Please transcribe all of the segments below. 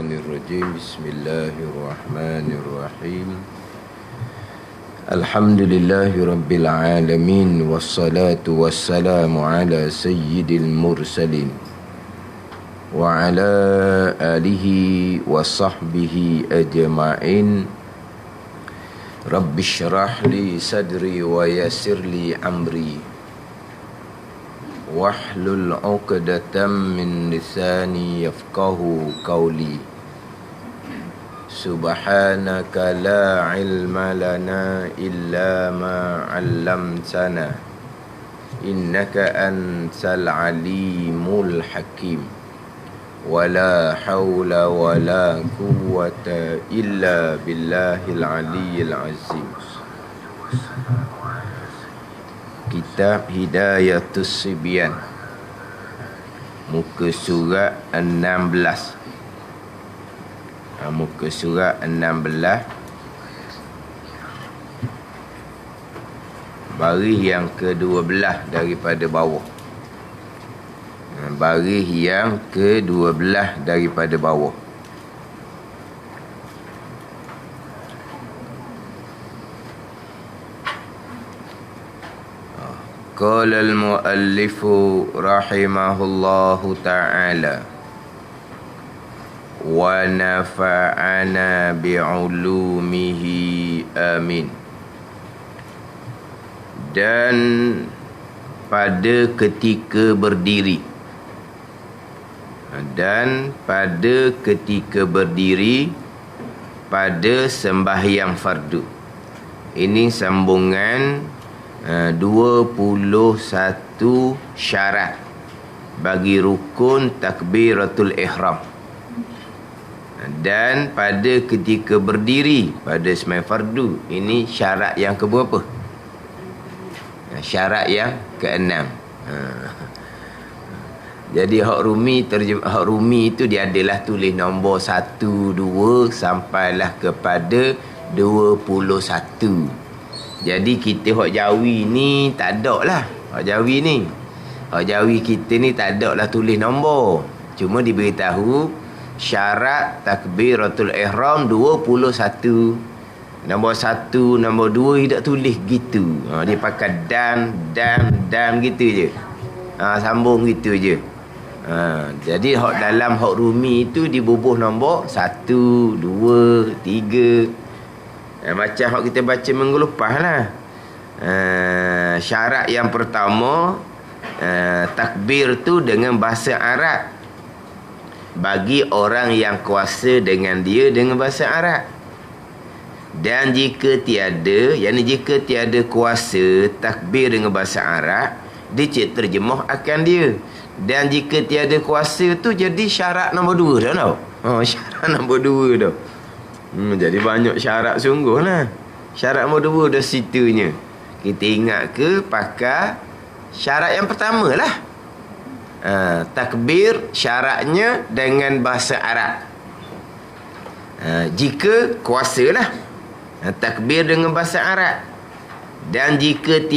الرجيم بسم الله الرحمن الرحيم الحمد لله رب العالمين والصلاة والسلام على سيد المرسلين وعلى آله وصحبه أجمعين رب اشرح لي صدري ويسر لي أمري wahlul 'uqdatam min lisani yafqahu qawli subhanaka la ilma lana illa ma 'allamtana innaka antal alimul hakim wala hawla wala quwwata illa billahil aliyyil azim. Kitab Hidayatus Sibyan, muka surat 16. Muka surat 16, baris yang ke-12 daripada bawah. Baris yang ke-12 daripada bawah. Qala al-muallifu rahimahullahu ta'ala wa nafa'ana bi'ulumihi amin. Dan pada ketika berdiri, pada sembahyang fardu. Ini sambungan 21 syarat bagi rukun takbiratul ihram. Dan pada ketika berdiri pada sembahyang fardu, ini syarat yang keberapa? Syarat yang ke-6. Jadi hak rumi itu dia adalah tulis nombor 1, 2 sampailah kepada 21. Jadi kita hak Jawi ni tak ada lah. Hak Jawi kita ni tak ada lah tulis nombor. Cuma diberitahu syarat takbiratul ihram 21. Nombor 1, nombor 2 tidak tulis gitu. Dia pakai dan gitu je. Sambung gitu je. Jadi hak dalam hak rumi itu dibubuh nombor 1, 2, 3. Macam hak kita baca minggu lepas lah. Syarat yang pertama, takbir tu dengan bahasa Arab bagi orang yang kuasa dengan dia dengan bahasa Arab. Dan jika tiada kuasa takbir dengan bahasa Arab, dia terjemah akan dia. Dan jika tiada kuasa tu jadi syarat nombor 2 dah tau. Syarat nombor 2 dah. Jadi banyak syarat sungguh lah. Syarat nombor 2 dah situnya. Kita ingat ke pakai syarat yang pertama lah. Takbir syaratnya dengan bahasa Arab. Jika kuasa lah, takbir dengan bahasa Arab. Dan jika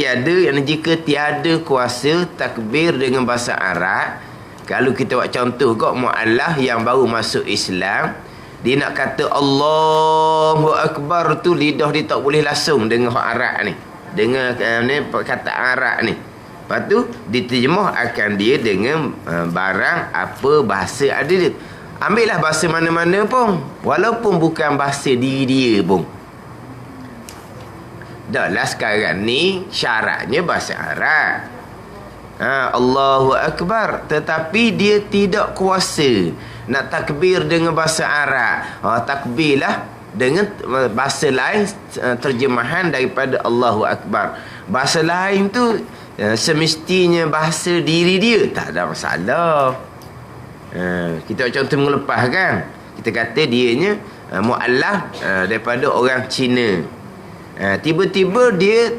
tiada kuasa takbir dengan bahasa Arab, kalau kita buat contoh kok mu'alaf yang baru masuk Islam, dia nak kata Allahu Akbar tu lidah dia tak boleh langsung dengan hak Arab ni. Dengan kata Arab ni. Lepas tu diterjemah akan dia dengan barang apa bahasa ada dia. Ambillah bahasa mana-mana pun, walaupun bukan bahasa diri dia pun. Dah lah sekarang ni syaratnya bahasa Arab. Allahu Akbar, tetapi dia tidak kuasa nak takbir dengan bahasa Arab. Takbirlah dengan bahasa lain, terjemahan daripada Allahu Akbar. Bahasa lain tu semestinya bahasa diri dia, tak ada masalah. Kita contoh minggu lepas kan, kita kata dianya mu'allaf daripada orang Cina. Tiba-tiba dia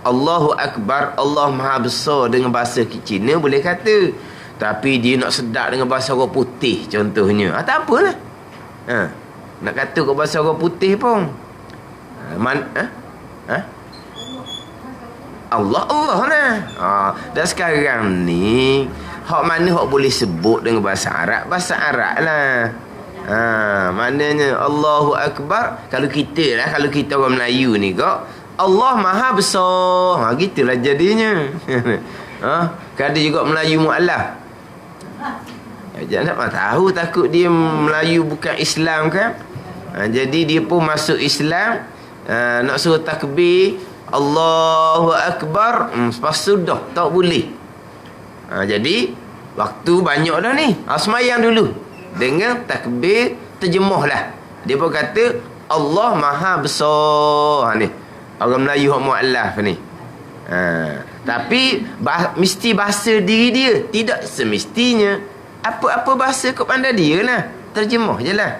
Allahu Akbar, Allah Maha Besar dengan bahasa Cina boleh kata. Tapi dia nak sedap dengan bahasa orang putih contohnya, tak apalah. Nak kata ke bahasa orang putih pun Allah nah. Dan sekarang ni hak mana hak boleh sebut dengan bahasa Arab lah. Maknanya Allahu Akbar. Kalau kita orang Melayu ni kok, Allah Maha Besar. Gitulah jadinya. Ada juga Melayu mu'alaf. Jangan tahu, takut dia Melayu bukan Islam kan. Jadi dia pun masuk Islam, nak suruh takbir Allahu Akbar, lepas tu dah tak boleh. Jadi waktu banyak dah ni. Semayang dulu dengan takbir terjemahlah. Dia pun kata Allah Maha Besar ni. Orang Melayu hak mu'alaf ni. Tapi mesti bahasa diri dia. Tidak semestinya. Apa-apa bahasa kau pandai dia lah. Terjemah je lah.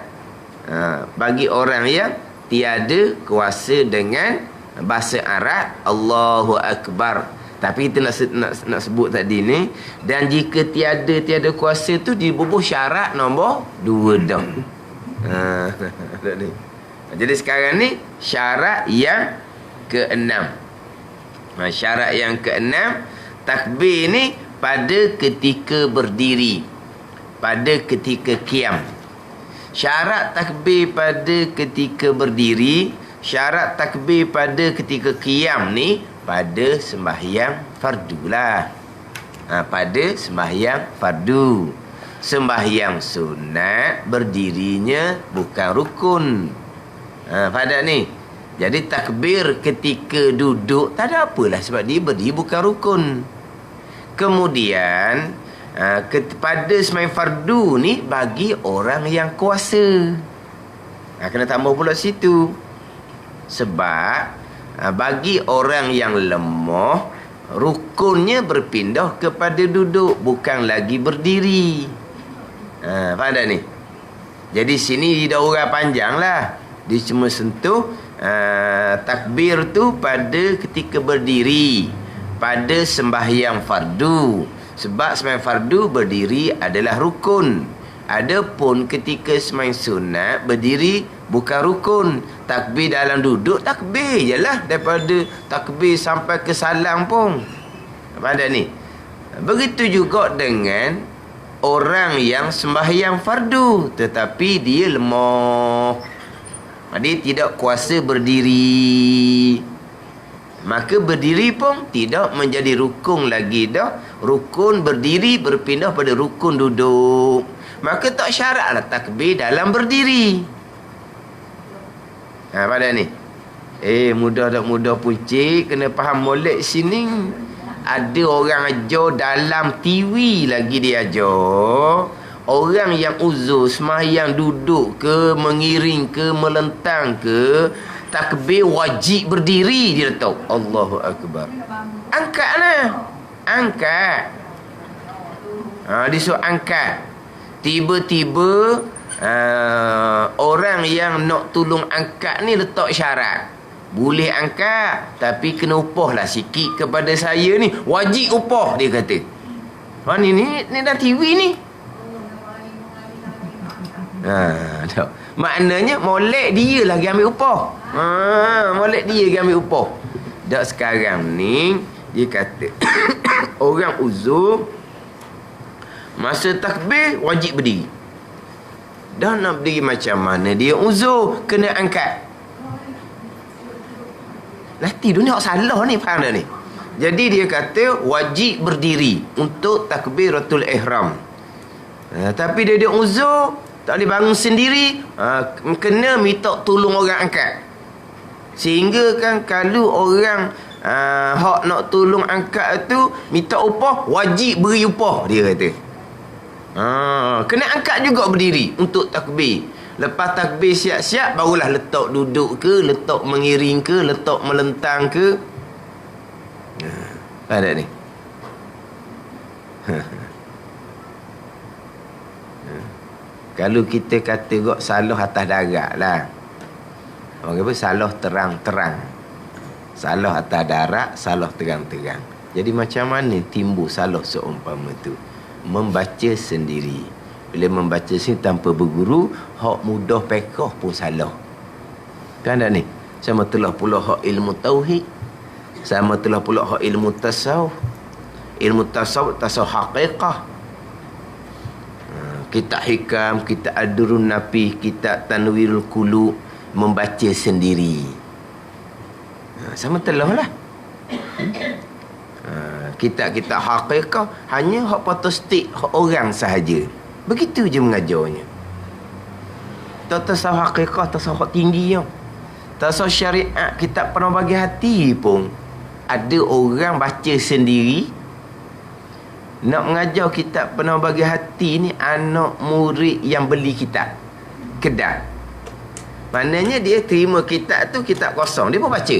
Bagi orang yang tiada kuasa dengan bahasa Arab, Allahu Akbar. Tapi kita nak sebut tadi ni. Dan jika tiada kuasa tu, dibubuh syarat nombor 2 dah. Jadi sekarang ni syarat yang ke-6. Syarat yang ke-6, takbir ni pada ketika berdiri, pada ketika qiyam. Syarat takbir pada ketika berdiri, syarat takbir pada ketika qiyam ni pada sembahyang fardu lah. Pada sembahyang fardu. Sembahyang sunat berdirinya bukan rukun. Pada ni. Jadi takbir ketika duduk tak ada apalah, sebab dia berdiri bukan rukun. Kemudian pada sembahyang fardu ni bagi orang yang kuasa. Kena tambah pula situ. Sebab bagi orang yang lemah, rukunnya berpindah kepada duduk, bukan lagi berdiri. Faham tak ni? Jadi sini dia urang panjang lah. Dia cuma sentuh takbir tu pada ketika berdiri, pada sembahyang fardu. Sebab sembahyang fardu berdiri adalah rukun. Adapun ketika sembahyang sunat berdiri bukan rukun. Takbir dalam duduk, takbir je lah. Daripada takbir sampai ke salam pun. Pada ni. Begitu juga dengan orang yang sembahyang fardu, tetapi dia lemah. Dia tidak kuasa berdiri. Maka berdiri pun tidak menjadi rukun lagi dah. Rukun berdiri berpindah pada rukun duduk. Maka tak syaratlah takbir dalam berdiri. Pada ni. Mudah tak mudah puncik. Kena faham molek sini. Ada orang ajar dalam TV lagi dia ajar. Orang yang uzur sembahyang duduk ke, mengiring ke, melentang ke, takbir wajib berdiri, dia letak Allahu Akbar. Angkatlah. Angkat. Disuruh angkat. Tiba-tiba orang yang nak tolong angkat ni letak syarat. Boleh angkat, tapi kena upah lah sikit kepada saya ni. Wajib upah, dia kata. Ni dah TV ni. Maknanya molek dia lagi ambil upah. Molek dia lagi ambil upah. Dak sekarang ni dia kata orang uzur masa takbir wajib berdiri. Dah nak berdiri macam mana dia uzur, kena angkat. Lati dunia salah ni, faham tak ni? Jadi dia kata wajib berdiri untuk takbiratul ihram. Tapi dia uzur, tak boleh bangun sendiri, kena minta tolong orang angkat. Sehingga kan kalau orang hak nak tolong angkat tu minta upah, wajib beri upah, dia kata. Kena angkat juga berdiri untuk takbir. Lepas takbir siap-siap, barulah letak duduk ke, letak mengiring ke, letak melentang ke. Ada ni. Kalau kita kata kok salah atas darat lah. Orang kata salah terang-terang. Salah atas darat, salah terang-terang. Jadi macam mana timbul salah seumpama tu? Membaca sendiri. Bila membaca sendiri tanpa berguru, hak mudah pekoh pun salah. Kan tak ni? Sama telah pula hak ilmu tauhid. Sama telah pula hak ilmu tasawuf. Ilmu tasawuf, tasawuf haqiqah. Kitab Hikam, kitab Ad-Durrun Napih, kitab Tanwirul Qulub, membaca sendiri. Sama telah lah. Kitab-kitab haqiqah hanya hak patostik hak orang sahaja. Begitu je mengajarnya. Tak tasawuf haqiqah, tasawuf tinggi tau. Tasawuf syariat, kitab Penuh Bagi Hati pun ada orang baca sendiri. Nak mengajar kitab Penuh Bagi Hati ni anak murid yang beli kitab kedai. Maknanya dia terima kitab tu, kitab kosong, dia pun baca.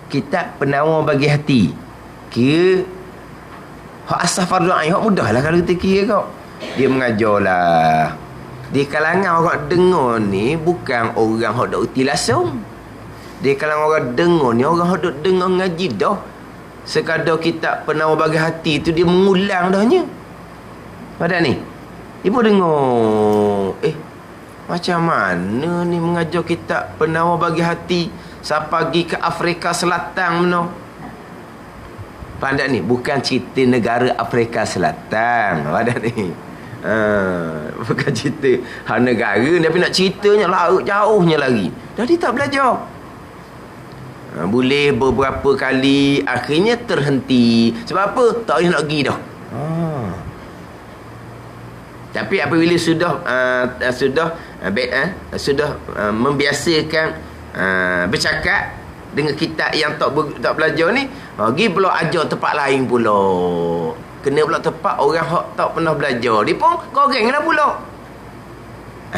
Kitab Penawar Bagi Hati. Kira hak asal fardu ain, hak mudah lah kalau kita kira kau. Dia mengajarlah. Di kalangan orang dengar ni bukan orang hak dak uti langsung. Di kalangan orang dengar ni orang hak dak dengar ngaji dah. Sekadar kitab Penawar Bagi Hati tu dia mengulang dahnya. Pada ni. Ibu dengar. Macam mana ni mengajar kitab Penawar Bagi Hati sampai pergi ke Afrika Selatan mana? Pada ni bukan cerita negara Afrika Selatan. Pada ni. Bukan cerita hal negara, tapi nak ceritanya laut jauhnya lagi. Dah dia tak belajar. Boleh beberapa kali, akhirnya terhenti. Sebab apa? Tak boleh nak pergi dah. Tapi apabila sudah membiasakan bercakap dengan kitab yang tak belajar ni, pergi pula ajar tempat lain pula. Kena pula tempat orang hak tak pernah belajar. Dia pun goreng lah pula.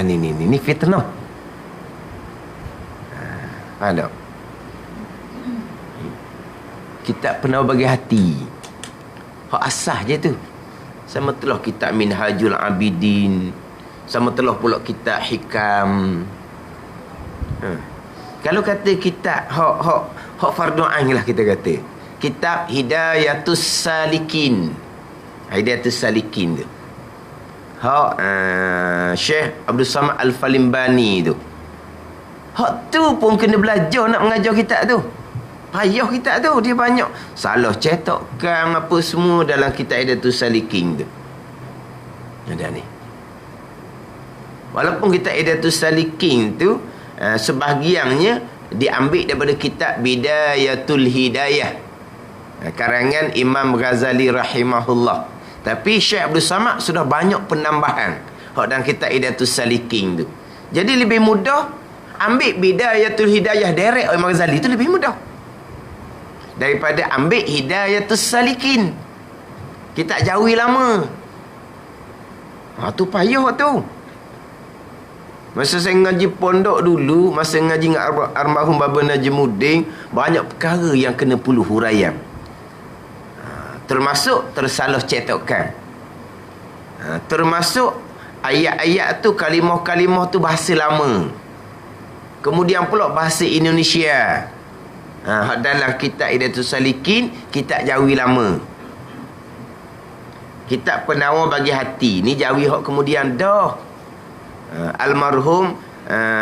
Ni fitnah. Faham tak? Kitab Penawar Bagi Hati. Hak asah je tu. Sama telah kitab Minhajul Abidin. Sama telah pula kitab Hikam. Kalau kata kitab hak fardu ain lah kita kata. Kitab Hidayatus Salikin. Hidayatus Salikin tu. Hak Syekh Abdul Samad Al-Falimbani tu. Hak tu pun kena belajar nak mengajar kitab tu. Payah kitab tu, dia banyak salah cetakkan apa semua dalam kitab Hidayatus Salikin tu. Ada ni. Walaupun kitab Hidayatus Salikin tu sebahagiannya diambil daripada kitab Bidayatul Hidayah karangan Imam Ghazali rahimahullah. Tapi Syekh Abdul Samad sudah banyak penambahan hak dalam kitab Hidayatus Salikin tu. Jadi lebih mudah ambil Bidayatul Hidayah direct Imam Ghazali tu, lebih mudah daripada ambil Hidayatus Salikin kitab Jawi lama. Tu payah tu. Masa saya ngaji pondok dulu, masa ngaji dengan almarhum Baba Najmuddin, banyak perkara yang kena puluh huraian. Termasuk tersalah cetakan. Termasuk ayat-ayat tu, kalimah-kalimah tu bahasa lama. Kemudian pula bahasa Indonesia. Dalam kitab Hidayatus Salikin, kitab Jawi lama. Kitab Penawar Bagi Hati ni Jawi hak kemudian dah. Almarhum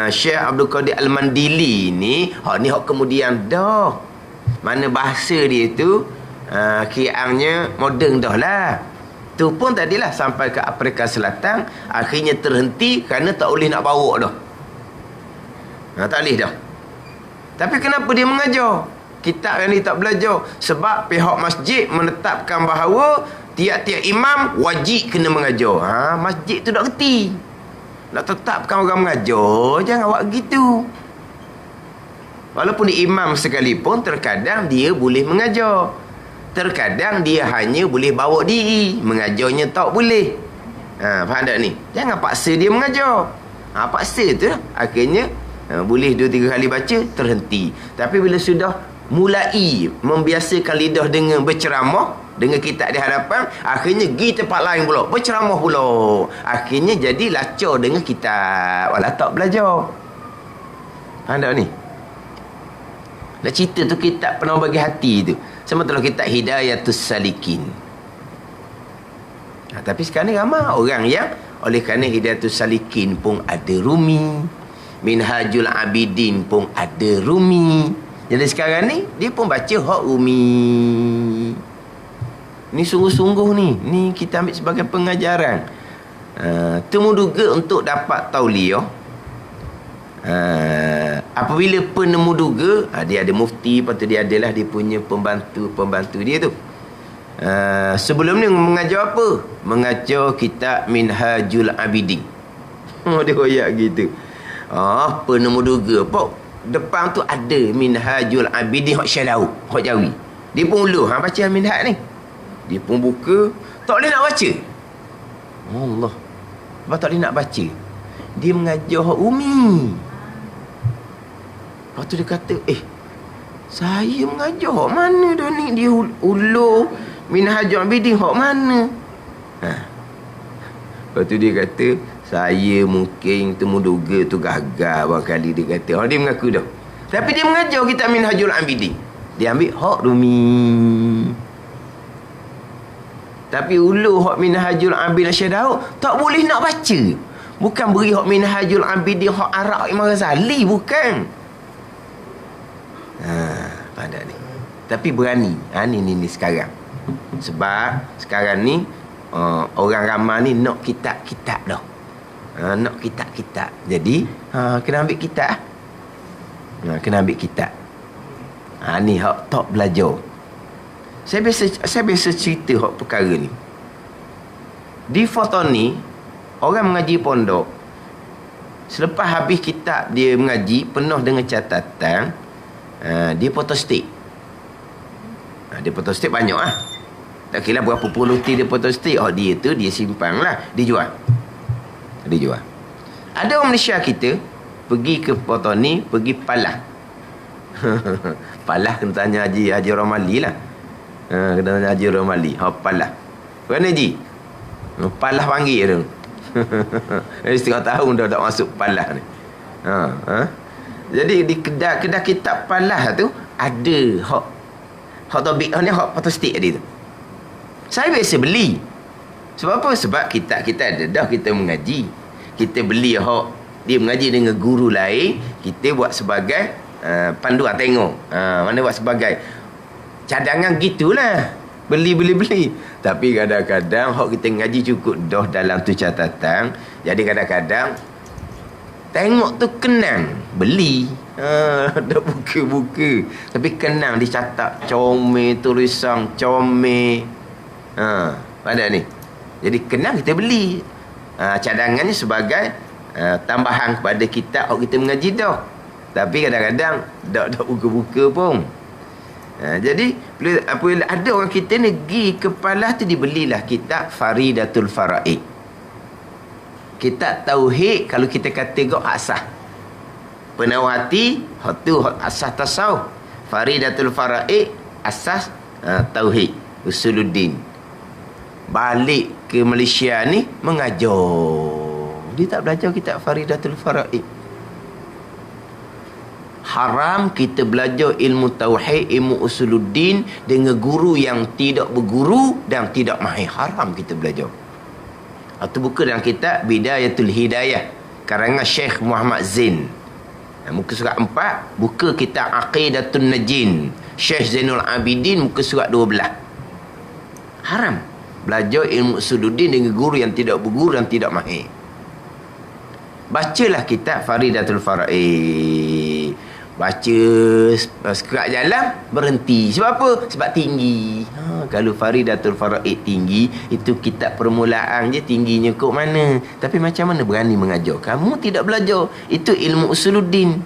Syekh Abdul Qadir Al-Mandili ni hak kemudian dah. Mana bahasa dia tu kiraannya moden dah lah. Tu pun tadilah sampai ke Afrika Selatan, akhirnya terhenti kerana tak boleh nak bawa dah. Tak boleh dah. Tapi kenapa dia mengajar kitab yang dia tak belajar? Sebab pihak masjid menetapkan bahawa tiap-tiap imam wajib kena mengajar. Masjid tu tak reti. Nak tetapkan orang mengajar, jangan buat gitu. Walaupun imam sekalipun, terkadang dia boleh mengajar. Terkadang dia hanya boleh bawa diri. Mengajarnya tak boleh. Faham tak ni? Jangan paksa dia mengajar. Paksa tu lah. Akhirnya boleh 2-3 kali baca, terhenti. Tapi bila sudah mulai membiasakan lidah dengan berceramah, dengan kitab di hadapan, akhirnya pergi tempat lain pula, berceramah pula. Akhirnya jadi lacur dengan kitab, walau tak belajar. Faham tak ni? Nak cerita tu kitab Penawar Bagi Hati tu, sama telah kitab Hidayatus Salikin. Tapi sekarang ni ramai orang yang oleh kerana Hidayatus Salikin pun ada Rumi, Minhajul Abidin pun ada Rumi. Jadi sekarang ni dia pun baca hak Rumi. Ni sungguh-sungguh ni kita ambil sebagai pengajaran. Temu duga untuk dapat tauliah. Apabila penemu duga, dia ada mufti, lepas tu dia adalah dia punya pembantu dia tu. Sebelum ni mengajar apa? Mengajar kitab Minhajul Abidin. Dia royak gitu. Penemu duga apa? Depan tu ada Minhajul Abidin hak Syalau, hak Jawi. Dia pun ulu baca Minhaj ni. Dia pun buka, tak boleh nak baca. Allah. Sebab tak boleh nak baca. Dia mengajar hak Umi. Lepas tu dia kata, saya mengajar hak mana dah ni? Dia ulur Minhajul Abidin hak mana? Lepas tu dia kata, saya mungkin temu duga tu gagal barangkali, dia kata. Dia mengaku dah. Tapi dia mengajar kita Minhajul Abidin. Dia ambil hak Rumi. Tapi ulur hak Minhajul Abidin Syedau tak boleh nak baca. Bukan beri hak Minhajul Abidin hak Arab Imam Ghazali, bukan. Pada ni. Tapi berani. Ni sekarang. Sebab sekarang ni orang ramai ni nak kitab-kitab dah. Nak kitab-kitab. Jadi kena ambil kitab. Kena ambil kitab. Ni hak tak belajar. Saya biasa cerita hak perkara ni. Di foto ni, orang mengaji pondok, selepas habis kitab dia mengaji penuh dengan catatan, dia photostat. Dia photostat banyak lah. Tak kira berapa puluh ti dia photostat. Dia tu dia simpan lah, dia jual. Ada orang Malaysia kita pergi ke foto ni, pergi Palah. Palah kena tanya Haji Romali lah. Kena tanya Haji Romali. Palah. Mana Haji? Palah panggil tu. Setengah tahun dah tak masuk Palah ni. Jadi di kedai kitab Palah tu ada hak tobik ni, hak photostat dia tu. Saya biasa beli. Sebab apa? Sebab kitab kita ada dah, kita mengaji. Kita beli hak dia mengaji dengan guru lain, kita buat sebagai panduan tengok. Mana buat sebagai cadangan gitulah. Beli. Tapi kadang-kadang hak kita ngaji cukup dah dalam tu catatan. Jadi kadang-kadang tengok tu kenang, beli. Dah buka. Tapi kenang dicatat comel, tulisan comel. Pada ni. Jadi kenang kita beli. Cadangannya sebagai tambahan kepada kitab hak kita mengaji dah. Tapi kadang-kadang tak buka-buka pun. Jadi apabila ada orang kita ni pergi ke Palah tu, dibelilah kitab Faridatul Faraid. Kitab tauhid, kalau kita kata gok asas penawar hati, hak tu asas tasawuf. Faridatul Faraid, asas tauhid, usuluddin. Balik ke Malaysia ni mengajar. Dia tak belajar kitab Faridatul Faraid. Haram kita belajar ilmu tauhid, ilmu usuluddin dengan guru yang tidak berguru dan tidak mahir. Haram kita belajar. Itu buka dalam kitab Bidayatul Hidayah karangan Syekh Muhammad Zain. Muka surat 4, buka kitab Aqidatun Najin Syekh Zainul Abidin, muka surat 12. Haram belajar ilmu usuluddin dengan guru yang tidak berguru dan tidak mahir. Bacalah kitab Faridatul Faraid. Baca sekerat jalan, berhenti. Sebab apa? Sebab tinggi. Kalau Faridatul Faraid tinggi, itu kitab permulaan je, tingginya kok mana. Tapi macam mana berani mengajar? Kamu tidak belajar. Itu ilmu usuluddin.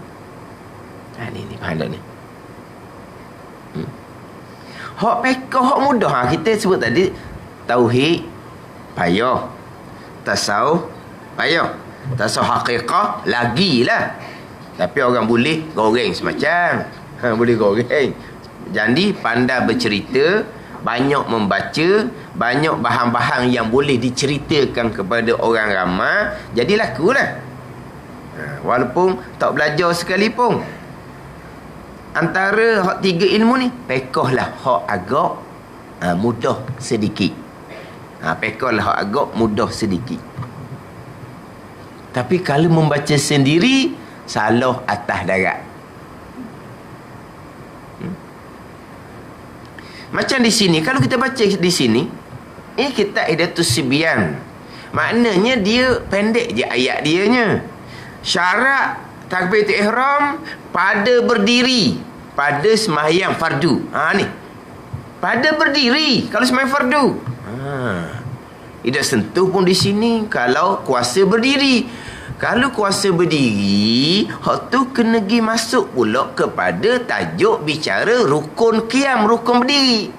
Ni pahala ni. Hak pekah, hak mudah. Kita sebut tadi tauhid payah, tasawuf payah, tasawuf hakikah lagilah. Tapi orang boleh goreng semacam. Boleh goreng. Jadi pandai bercerita, banyak membaca, banyak bahan-bahan yang boleh diceritakan kepada orang ramai, jadi lakulah. Walaupun tak belajar sekalipun. Antara hak 3 ilmu ni, pekahlah hak agak mudah sedikit. Pekahlah hak agak mudah sedikit. Tapi kalau membaca sendiri, salah atas darat. Macam di sini, kalau kita baca di sini, ini kitab Hidayatus Sibyan Maknanya dia pendek je ayat dianya. Syarat takbiratul ihram pada berdiri, pada sembahyang fardu. Ni. Pada berdiri kalau sembahyang fardu. Tidak sentuh pun di sini kalau kuasa berdiri. Kalau kuasa berdiri, hak tu kena pergi masuk pula kepada tajuk bicara rukun qiyam, rukun berdiri.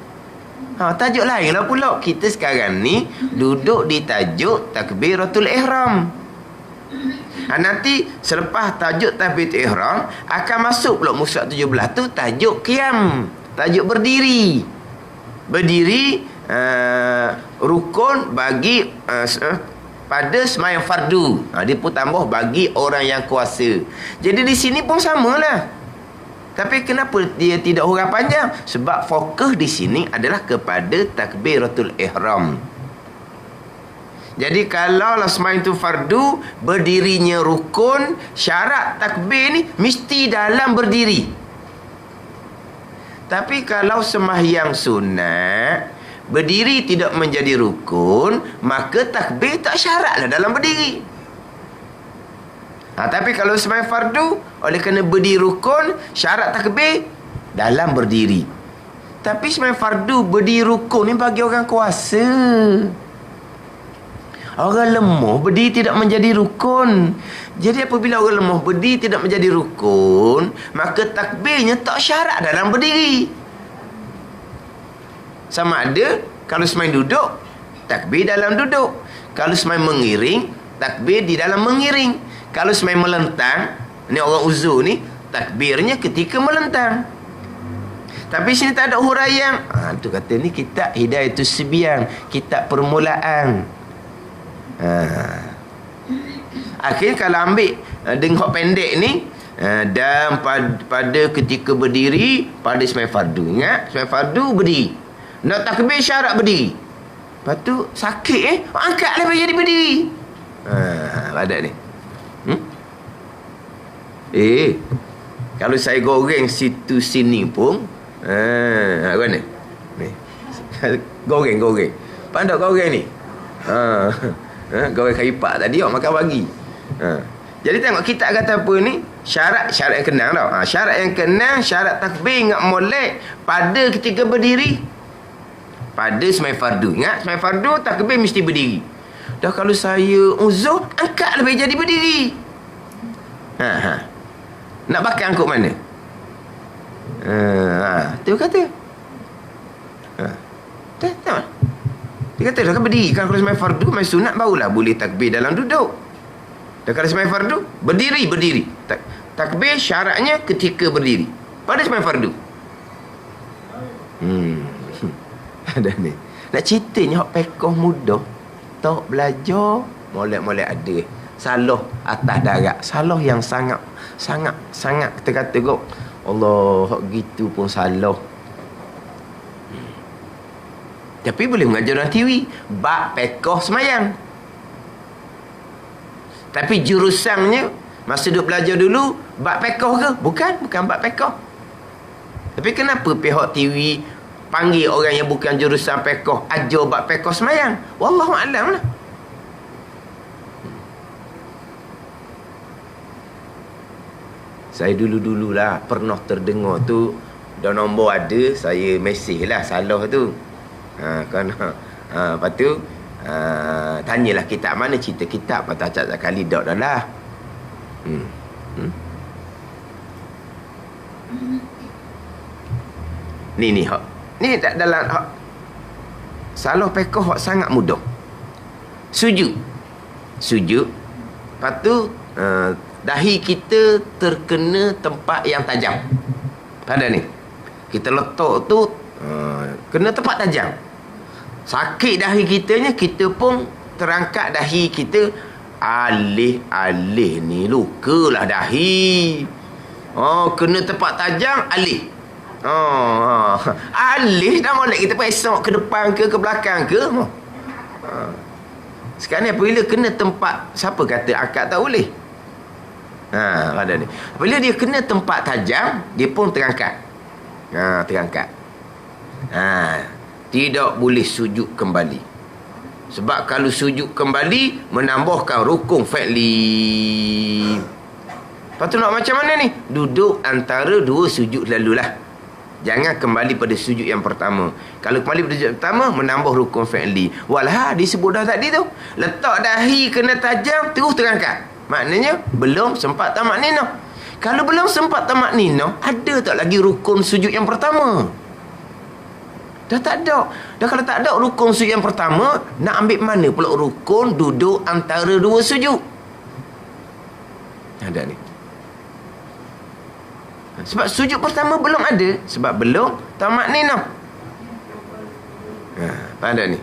Tajuk lain lah pula. Kita sekarang ni duduk di tajuk takbiratul ihram. Nanti selepas tajuk takbiratul ihram akan masuk pula muka 17 tu tajuk qiyam, tajuk berdiri. Berdiri rukun bagi pada sembahyang fardu. Dia pun tambah bagi orang yang kuasa. Jadi di sini pun samalah. Tapi kenapa dia tidak huruf panjang? Sebab fokus di sini adalah kepada takbiratul ihram. Jadi kalau sembahyang itu fardu, berdirinya rukun, syarat takbir ni mesti dalam berdiri. Tapi kalau sembahyang sunat, berdiri tidak menjadi rukun, maka takbir tak syaratlah dalam berdiri. Tapi kalau sembahyang fardu, oleh kerana berdiri rukun, syarat takbir dalam berdiri. Tapi sembahyang fardu berdiri rukun ni bagi orang kuasa. Orang lemah berdiri tidak menjadi rukun. Jadi apabila orang lemah berdiri tidak menjadi rukun, maka takbirnya tak syarat dalam berdiri. Sama ada kalau sembahyang duduk, takbir dalam duduk. Kalau sembahyang mengiring, takbir di dalam mengiring. Kalau sembahyang melentang, ni orang uzur ni, takbirnya ketika melentang. Tapi sini tak ada huraian. Tu kata ni kitab Hidayatus Sibyan, kitab permulaan. Akhirnya kalau ambil dengan pendek ni, dan pada ketika berdiri pada sembahyang fardu. Ingat, sembahyang fardu berdiri. Nak takbir syarat berdiri. Lepas tu sakit angkatlah jadi berdiri. Padat ni. Kalau saya goreng situ sini pun apa ni? Goreng. Pandai goreng ni. Goreng kari pak tadi awak makan pagi. Jadi tengok kita kata apa ni? Syarat yang kenang tau. Syarat yang kenang, syarat takbir ingat molek pada ketika berdiri. Pada sembahyang fardu. Ingat, sembahyang fardu takbir mesti berdiri. Dah kalau saya uzur, angkat lebih jadi berdiri. Nak pakai angkut mana? Dia kata. Tengok. Dia kata dah kan berdiri. Kalau sembahyang fardu, sembahyang sunat barulah boleh takbir dalam duduk. Dan kalau sembahyang fardu, berdiri. Takbir syaratnya ketika berdiri. Pada sembahyang fardu. Ada ni. Nak ceritanya hak pekoh mudah. Tak belajar, molek-molek ada. Salah atas darat. Salah yang sangat kita kata kok Allah, hak gitu pun salah. Tapi boleh mengajar dalam TV bab pekoh semayang. Tapi jurusannya masa duk belajar dulu bab pekoh ke? Bukan bab pekoh. Tapi kenapa pihak TV panggil orang yang bukan jurusan pekoh ajar bab pekoh semayang? Wallahu a'lam lah. Saya dulu-dululah pernah terdengar tu, dah nombor ada, saya mesej lah salah tu. Lepas tu tanyalah kitab mana, cerita kitab patah acak kali dak dah lah. Ni hak. Ni tak dalam hak. Salah pekoh hak sangat mudah. Sujud. Lepas tu dahi kita terkena tempat yang tajam. Pada ni kita letak tu kena tempat tajam. Sakit dahi kitanya, kita pun terangkat dahi kita. Alih ni lukalah dahi. Kena tempat tajam, alih. Alih dah molek kita pun esok ke depan ke belakang ke. Sekarang ni apabila kena tempat, siapa kata akad tak boleh? Ada ni. Apabila dia kena tempat tajam, dia pun terangkat. Terangkat. Tidak boleh sujud kembali. Sebab kalau sujud kembali menambahkan rukun fi'li. Lepas tu nak macam mana ni? Duduk antara dua sujud lalulah. Jangan kembali pada sujud yang pertama. Kalau kembali pada sujud pertama, menambah rukun fi'li. Walah, disebut dah tadi tu. Letak dahi kena tajam, terus terangkat. Maknanya, belum sempat tamak ninah. Kalau belum sempat tamak ninah, ada tak lagi rukun sujud yang pertama? Dah tak ada. Dah kalau tak ada rukun sujud yang pertama, nak ambil mana pula rukun duduk antara dua sujud? Ada ni. Sebab sujud pertama belum ada. Sebab belum tamak ninah. Faham tak ni?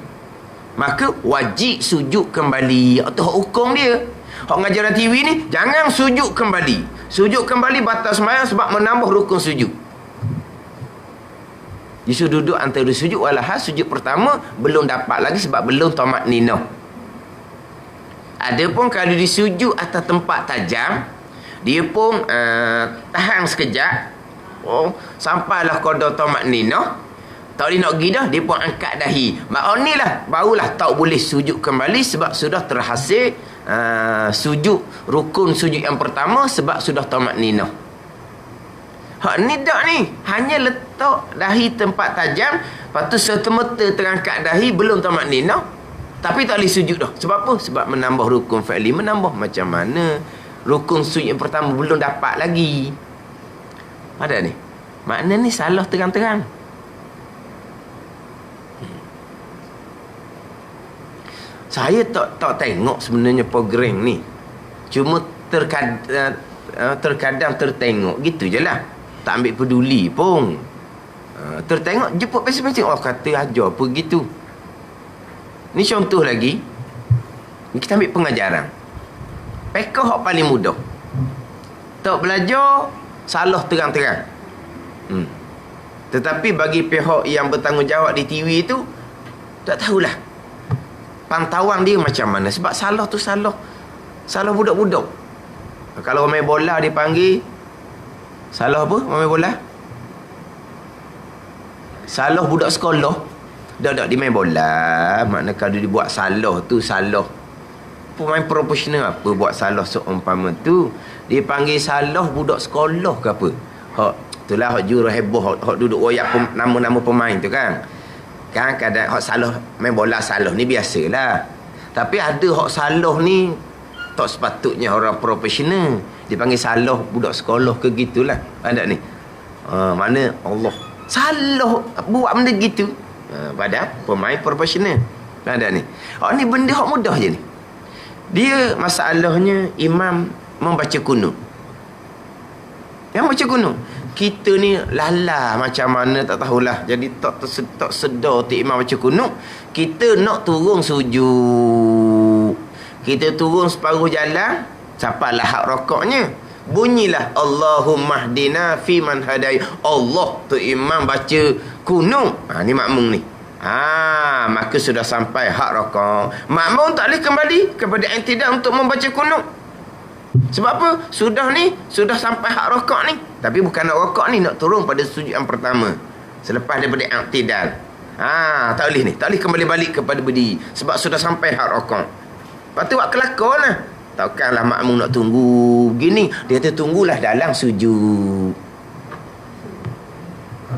Maka wajib sujud kembali. Itu hukum dia. Hak ngajaran TV ni, jangan sujud kembali. Sujud kembali batas sembahyang sebab menambah rukun sujud. Disuruh duduk antara sujud, walahal sujud pertama belum dapat lagi sebab belum tamak ninah. Adapun kalau disujud atas tempat tajam, dia pun tahan sekejap, sampailah qada tamak ninah, tak boleh nak pergi dah, dia pun angkat dahi. Ni lah barulah tak boleh sujud kembali sebab sudah terhasil sujud, rukun sujud yang pertama sebab sudah tamak ninah. Hak ni tak ni, hanya letak dahi tempat tajam, lepas tu serta-merta terangkat dahi, belum tamak ninah, tapi tak boleh sujud dah. Sebab apa? Sebab menambah rukun fi'li. Menambah macam mana? Rukun sujud yang pertama belum dapat lagi. Ada ni. Makna ni salah terang-terang. Saya tak tengok sebenarnya program ni. Cuma terkadang tertengok gitu je lah. Tak ambil peduli pun. Tertengok jemput pasien-pasien. Oh kata ajar apa gitu. Ni contoh lagi. Ni kita ambil pengajaran. Pekah hak paling mudah. Tak belajar, salah terang-terang. Tetapi bagi pihak yang bertanggungjawab di TV itu, tak tahulah pantauan dia macam mana. Sebab salah tu salah budak-budak. Kalau main bola dipanggil salah apa? Main bola? Salah budak sekolah. Tak dia main bola. Makna kalau dia buat salah tu salah. Pemain profesional apa buat salah seumpama tu, dia panggil salah budak sekolah ke apa. Hak itulah hak jurus heboh, hak duduk royak nama-nama pemain tu kan. Kan kadang hak salah main bola salah ni biasalah. Tapi ada hak salah ni tak sepatutnya orang profesional. Dia panggil salah budak sekolah ke gitulah. Ada ni. Mana Allah salah buat benda gitu. Pada pemain profesional. Ada ni. Ni benda hak mudah je ni. Dia masalahnya imam membaca kunut. Yang baca kunut, kita ni lala macam mana tak tahulah. Jadi tak sedar tu imam baca kunut, kita nak turun sujud. Kita turun separuh jalan, sampailah hak rokoknya. Bunyilah Allahumma hdina fi man hadai. Allah tu imam baca kunut. Ni makmum ni. Maka sudah sampai hak rokok. Makmum tak boleh kembali kepada i'tidal untuk membaca kunut. Sebab apa? Sudah sampai hak rokok ni. Tapi bukan nak rokok ni, nak turun pada sujud yang pertama selepas daripada i'tidal. Tak boleh ni. Tak boleh kembali balik kepada berdiri sebab sudah sampai hak rokok. Lepas tu buat kelakon lah. Takkanlah makmum nak tunggu begini. Dia kata tunggulah dalam sujud.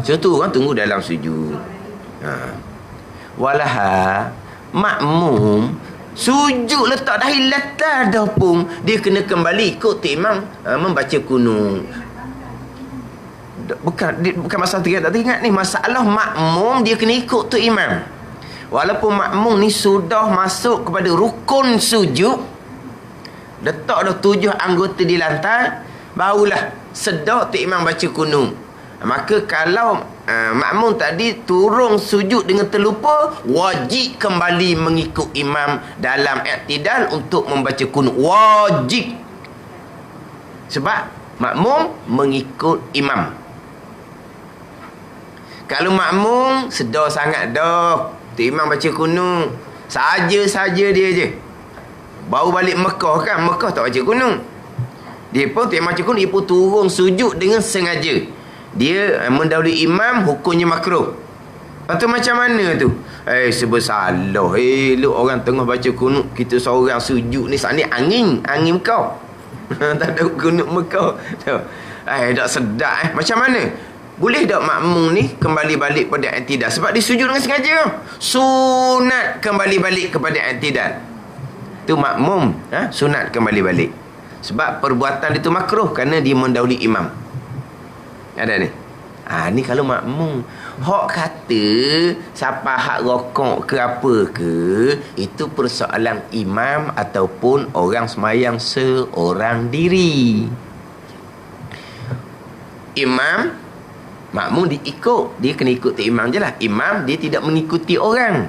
Contoh kan tunggu dalam sujud. Walaha makmum sujud letak dahi latar dah pun dia kena kembali ikut imam membaca kunut. Bukan masalah tak teringat ni, masalah makmum dia kena ikut tu imam. Walaupun makmum ni sudah masuk kepada rukun sujud, letak dah 7 anggota di lantai, barulah sedar tu imam baca kunut. Maka kalau makmum tadi turun sujud dengan terlupa, wajib kembali mengikut imam dalam i'tidal untuk membaca kunut. Wajib. Sebab makmum mengikut imam. Kalau makmum sedar sangat dah tu imam baca kunut, saja-saja dia je. Baru balik Mekah kan, Mekah tak baca kunut. Dia pun tu imam baca kunut, dia pun turun sujud dengan sengaja. Dia mendahului imam, hukumnya makruh. Lepas tu macam mana tu? Sebersalah. Lu orang tengah baca kunut, kita seorang sujud ni, saat ni angin kau. Tak ada kunut kau. Tak sedap Macam mana? Boleh tak makmum ni kembali balik pada i'tidal? Sebab dia sujud dengan sengaja. Sunat kembali balik kepada i'tidal. Tu makmum, sunat kembali balik. Sebab perbuatan itu makruh kerana dia mendahului imam. Ada ni. Ni kalau makmum. Hak kata siapa hak rokok ke apa ke, itu persoalan imam ataupun orang semayang seorang diri. Imam, makmum diikut, dia kena ikut imam je lah. Imam dia tidak mengikuti orang.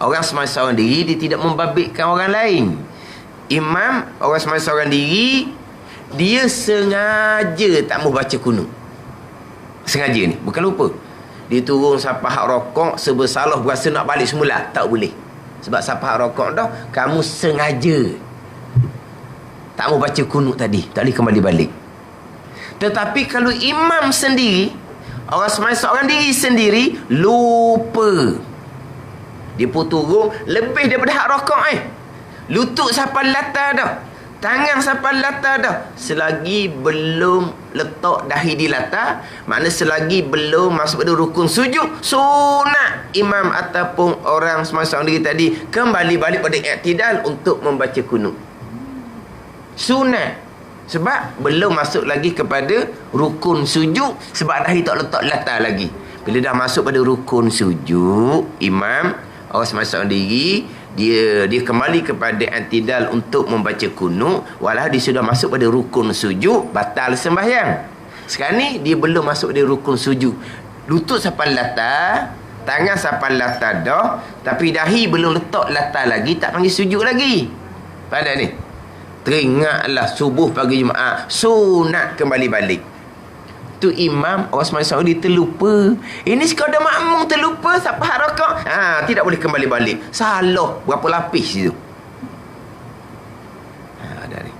Orang semayang seorang diri, dia tidak membabitkan orang lain. Imam, orang semayang seorang diri, dia sengaja tak mau baca kunut. Sengaja ni, bukan lupa. Dia turun siapa hak rokok, sebersalah berasa nak balik semula, tak boleh. Sebab siapa hak rokok dah, kamu sengaja tak mau baca kunut tadi, tak boleh kembali balik. Tetapi kalau imam sendiri, orang semayang seorang diri sendiri, lupa, dia pun turun lebih daripada hak rokok lutut sampai latar dah, tangan sampai latar dah, selagi belum letak dahi di latar, makna selagi belum masuk pada rukun sujud, sunat imam ataupun orang semayang seorang diri tadi kembali balik pada i'tidal untuk membaca kunut. Sunat. Sebab belum masuk lagi kepada rukun sujud, sebab dahi tak letak latar lagi. Bila dah masuk pada rukun sujud, imam, orang semayang seorang diri, dia kembali kepada i'tidal untuk membaca kunut, walau dia sudah masuk pada rukun sujud, batal sembahyang. Sekarang ni dia belum masuk pada rukun sujud, lutut sampai latar, tangan sampai latar dah, tapi dahi belum letak latar lagi, tak panggil sujud lagi. Pada ni teringatlah subuh pagi Jumaat, sunat kembali balik. Tu imam, orang semayang seorang dia terlupa. Ini sekadar makmum terlupa, siapa hak rokok, tidak boleh kembali balik. Salah berapa lapis itu. Ada ni.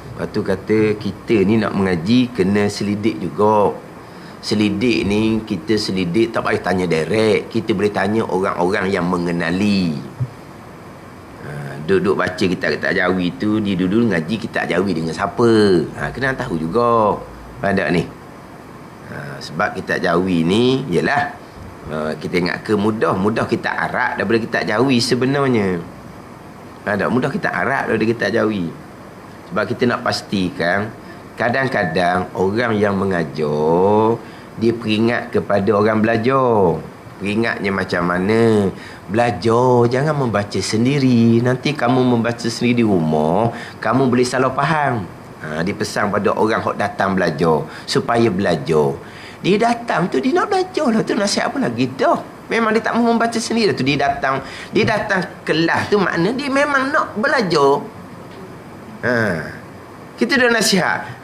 Lepas tu kata kita ni nak mengaji kena selidik juga. Selidik ni, kita selidik tak payah tanya direct, kita boleh tanya orang-orang yang mengenali. Duduk baca kitab Jawi tu, dia dulu ngaji kitab Jawi dengan siapa, kena tahu juga. Ada ni. Sebab kitab Jawi ni ialah kita ingat ke mudah kitab Arab daripada kitab Jawi sebenarnya. Mudah kitab Arab daripada kitab Jawi. Sebab kita nak pastikan, kadang-kadang orang yang mengajar dia peringat kepada orang belajar. Peringatnya macam mana? Belajar, jangan membaca sendiri. Nanti kamu membaca sendiri di rumah, kamu boleh salah faham. Dia pesan pada orang yang datang belajar, supaya belajar. Dia datang tu, dia nak belajar lah tu, nasihat apa lagi dah. Memang dia tak mahu membaca sendiri tu. Dia datang kelas tu, makna dia memang nak belajar. Kita dah nasihat,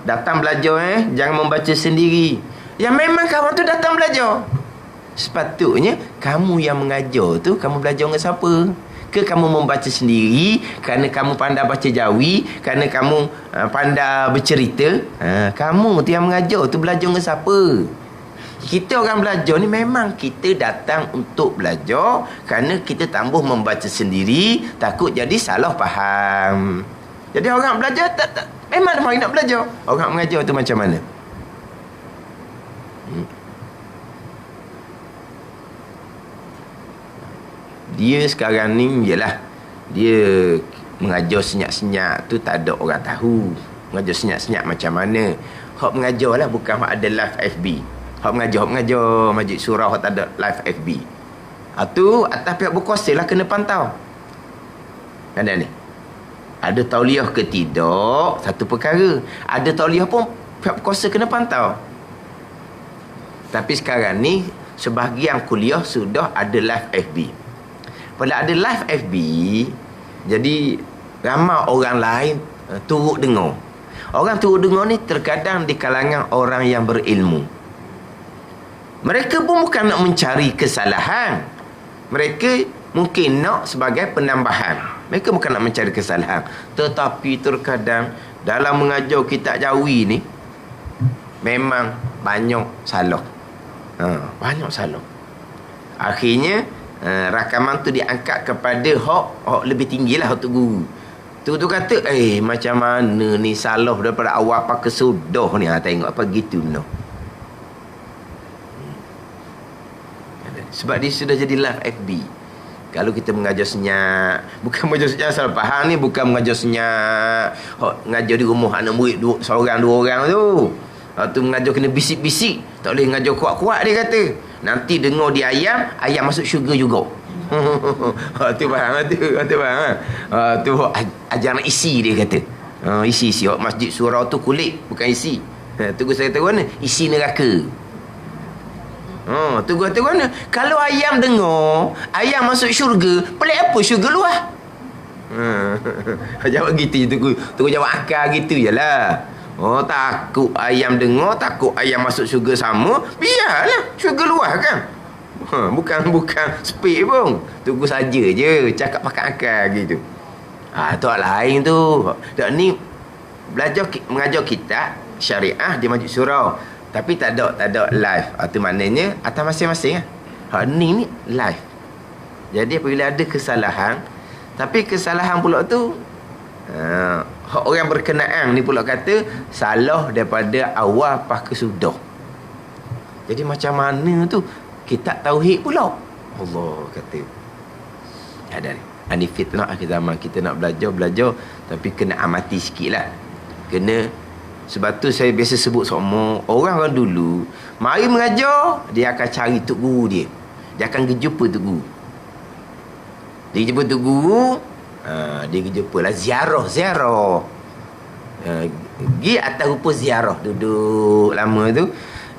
datang belajar jangan membaca sendiri. Yang memang kawan tu datang belajar, sepatutnya kamu yang mengajar tu, kamu belajar dengan siapa? Ke kamu membaca sendiri kerana kamu pandai baca Jawi, kerana kamu pandai bercerita? Kamu tu yang mengajar tu, belajar dengan siapa? Kita orang belajar ni memang kita datang untuk belajar, kerana kita tambah membaca sendiri, takut jadi salah faham. Jadi orang belajar tak memang mari nak belajar. Orang mengajar tu macam mana? Dia sekarang ni ialah dia mengajar senyap-senyap tu, tak ada orang tahu mengajar senyap-senyap macam mana. Hak mengajar lah, bukan hak ada live FB. Hak mengajar majlis surau, hak tak ada live FB. Tu atas pihak berkuasa lah kena pantau. Ada ni, ada tauliah ke tidak, satu perkara. Ada tauliah pun pihak berkuasa kena pantau. Tapi sekarang ni sebahagian kuliah sudah ada live FB. Bila ada live FB, jadi ramai orang lain turut dengar. Orang turut dengar ni terkadang di kalangan orang yang berilmu. Mereka pun bukan nak mencari kesalahan, mereka mungkin nak sebagai penambahan. Mereka bukan nak mencari kesalahan. Tetapi terkadang dalam mengajar kitab Jawi ni, memang banyak salah. Banyak salah. Akhirnya rakaman tu diangkat kepada hak lebih tinggilah hak tu guru. Tu kata, macam mana ni salah daripada awal pakai sudah ni. Tengok apa gitu no. Sebab dia sudah jadi live FB. Kalau kita mengajar senyap, bukan mengajar senyap salah faham ni, bukan mengajar senyap mengajar di rumah anak murid seorang dua orang tu. Tu mengajar kena bisik-bisik, tak boleh mengajar kuat-kuat dia kata. Nanti dengar dia ayam masuk syurga juga. Tu faham tu faham. Tu ajaran isi dia kata. Isi masjid surau tu kulit, bukan isi. Tu saya kata mana? Isi neraka. Tu kata mana? Kalau ayam dengar ayam masuk syurga, pelik apa syurga luar? Jawab gitu je tu jawab akal gitu je lah. Takut ayam dengar, takut ayam masuk syurga sama, biarlah syurga luar kan. Bukan speak pun. Tunggu saja je cakap pakai akal gitu. Tu lain tu. Dak ni mengajar kitab syariah di Masjid Surau. Tapi tak ada live. Itu maknanya atas masing-masing ni live. Jadi apabila ada kesalahan, tapi kesalahan pula tu orang berkenaan ni pula kata salah daripada awal pas ke sudah. Jadi macam mana tu kitab tauhid pula. Allah kata. Ada ni. Ini fitnah akhir zaman. Kita nak belajar tapi kena amati sikitlah. Kena. Sebab tu saya biasa sebut sama orang dulu mari mengajar, dia akan cari tok guru dia. Dia akan jumpa tok guru. Dia jumpa tok guru, dia jumpa lah ziarah. Pergi atas rupa ziarah, duduk lama tu.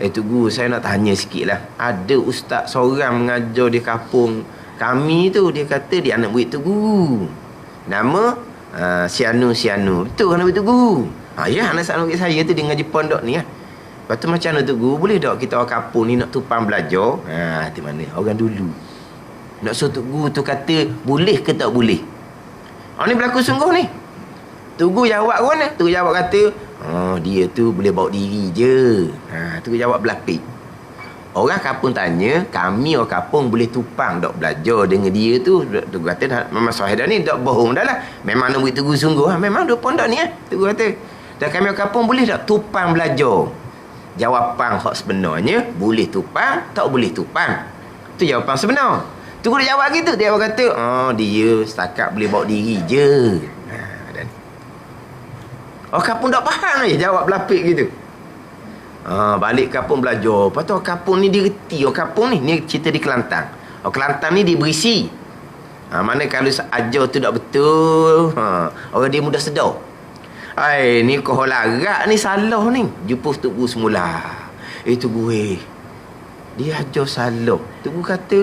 Tok guru, saya nak tanya sikit lah. Ada ustaz seorang mengajar di kampung kami tu, dia kata dia anak murid tok guru. Nama Sianu. Betul anak murid tok guru. Ya, anak murid saya tu dia ngaji pondok ni lah. Lepas tu macam mana tu guru, boleh tak kita orang kampung ni nak tupang belajar? Di mana orang dulu nak suruh tok guru tu kata boleh ke tak boleh. Ni berlaku sungguh ni. Tok guru jawab mana? Tok guru jawab kata dia tu boleh bawa diri je. Tok guru jawab berlapik. Orang kampung tanya, kami orang kampung boleh tupang tak belajar dengan dia tu. Tok guru kata memang sahih dah ni, tak bohong dah lah. Memang nak buat tok guru sungguh memang duk pondok ni Tok guru kata. Dan kami orang kampung boleh tak tupang belajar? Jawapan hak sebenarnya, boleh tupang, tak boleh tupang. Itu jawapan sebenar. Tu guru jawab gitu. Dia kata, dia setakat boleh bawa diri je. Dan orang kampung tak faham je jawab belapik gitu. Balik kampung belajar. Lepas tu orang kampung ni dia reti. Orang kampung ni cerita di Kelantan. Orang Kelantan ni dia berisi. Mana kalau ajar tu tak betul, orang dia mudah sedar. Ni kau larat ni salah ni. Jumpa tok guru semula. Tok guru dia ajar salah. Tok guru kata,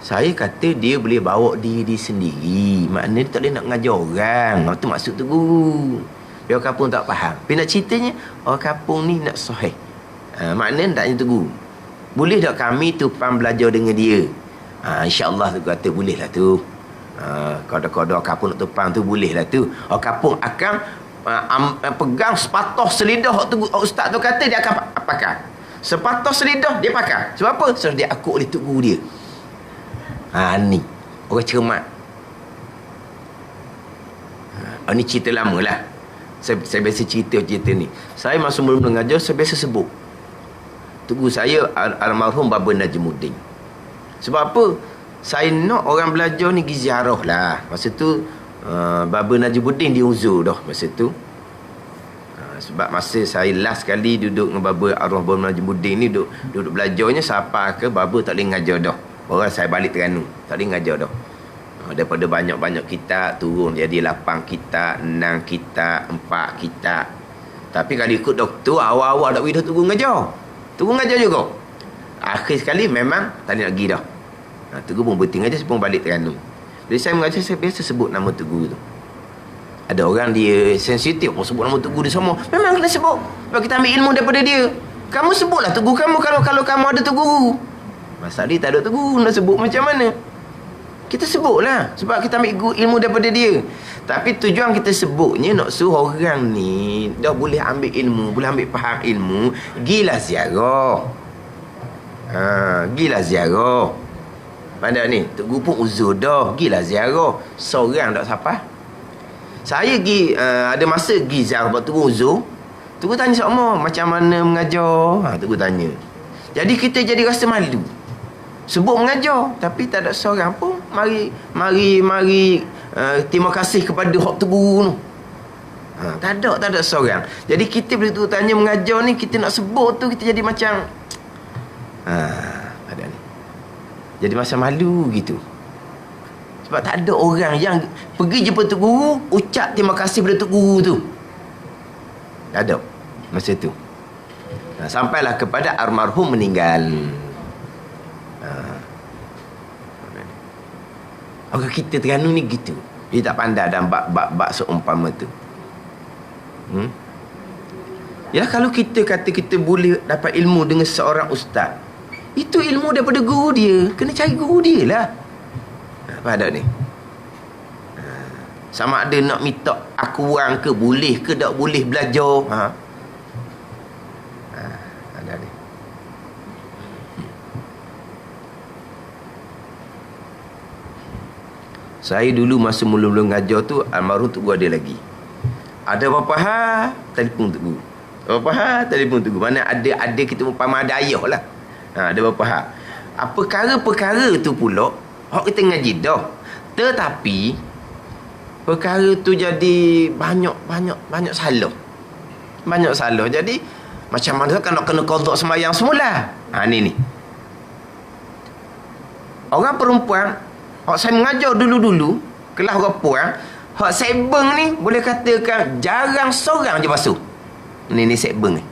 saya kata dia boleh bawa diri sendiri. Maknanya dia tak boleh nak ngajar orang. Itu maksud tok guru. Dia orang kampung tak faham. Tapi nak ceritanya, orang kampung ni nak sahih. Maknanya taknya tok guru, boleh tak kami tupang belajar dengan dia? InsyaAllah tok guru kata boleh lah tu. Kodok-kodok kampung nak tupang tu boleh lah tu. Orang kampung akan pegang sepatah selidah tu, ustaz tu kata dia akan pakai. Sepatah selidah dia pakai. Sebab apa? Sebab dia akut oleh tok guru dia. Ni orang cermat. Ni cerita lama lah. Saya biasa cerita ni. Saya masa mula mengajar, saya biasa sebut tok guru saya almarhum Baba Najmuddin. Sebab apa? Saya nak orang belajar ni pergi ziarah lah. Masa tu Baba Najmuddin di uzur dah masa tu. Sebab masa saya last kali duduk dengan Baba Baba Najmuddin ni duduk belajarnya siapa ke Baba tak boleh ngajar dah. Orang saya balik Terengganu, tak boleh ngajar dah. Daripada banyak-banyak kitab turun jadi 8 kitab, 6 kitab, 4 kitab. Tapi kalau ikut doktor awal-awal tak boleh dah tunggu ngajar. Tunggu ngajar juga. Akhir sekali memang tak nak pergi dah. Tunggu pun berhenti ngajar, saya pun balik Terengganu. Jadi saya mengajar, saya biasa sebut nama tok guru tu. Ada orang dia sensitif, mau sebut nama tok guru dia semua. Memang kena sebut. Sebab kita ambil ilmu daripada dia. Kamu sebutlah tok guru kamu kalau kamu ada tok guru. Masalah dia tak ada tok guru, nak sebut macam mana? Kita sebutlah sebab kita ambil ilmu daripada dia. Tapi tujuan kita sebutnya nak suruh orang ni dah boleh ambil ilmu, boleh ambil faham ilmu, gilah ziarah. Gilah ziarah. Pada ni Tok Guru pun uzur dah, gilah ziarah. Seorang tak siapa. Saya pergi ada masa pergi ziarah Tok Guru uzur. Tok Guru tanya sama macam mana mengajar. Tok Guru tanya. Jadi kita jadi rasa malu. Sebut mengajar tapi tak ada seorang pun mari terima kasih kepada hak Tok Guru tu. Tak ada seorang. Jadi kita bila tu tanya mengajar ni, kita nak sebut tu kita jadi macam ada ni. Jadi macam malu gitu. Sebab tak ada orang yang pergi jumpa Tok Guru ucap terima kasih pada Tok Guru tu. Tak ada masa tu. Sampailah kepada almarhum meninggal. Orang kita Terengganu ni gitu. Dia tak pandai dalam bab seumpama tu. Ya, kalau kita kata kita boleh dapat ilmu dengan seorang ustaz, itu ilmu daripada guru dia. Kena cari guru dia lah. Apa ada ni? Sama ada nak minta akuan ke, boleh ke tak boleh belajar. Ada ni. Saya dulu masa mula-mula mengajar tu, almarhum Tok Guru ada lagi. Ada apa-apa telefon Tok Guru. Apa-apa telefon Tok Guru. Mana ada kita umpama ada ayah lah. Ada apa-apa perkara tu pula hak kita ngaji dah. Tetapi perkara tu jadi banyak salah. Banyak salah. Jadi macam mana kan nak kena qada sembahyang semula. Ni. Orang perempuan hak saya mengajar dulu-dulu, kelas orang puan, hak sebeng ni boleh katakan jarang seorang je basuh. Ni sebeng ni.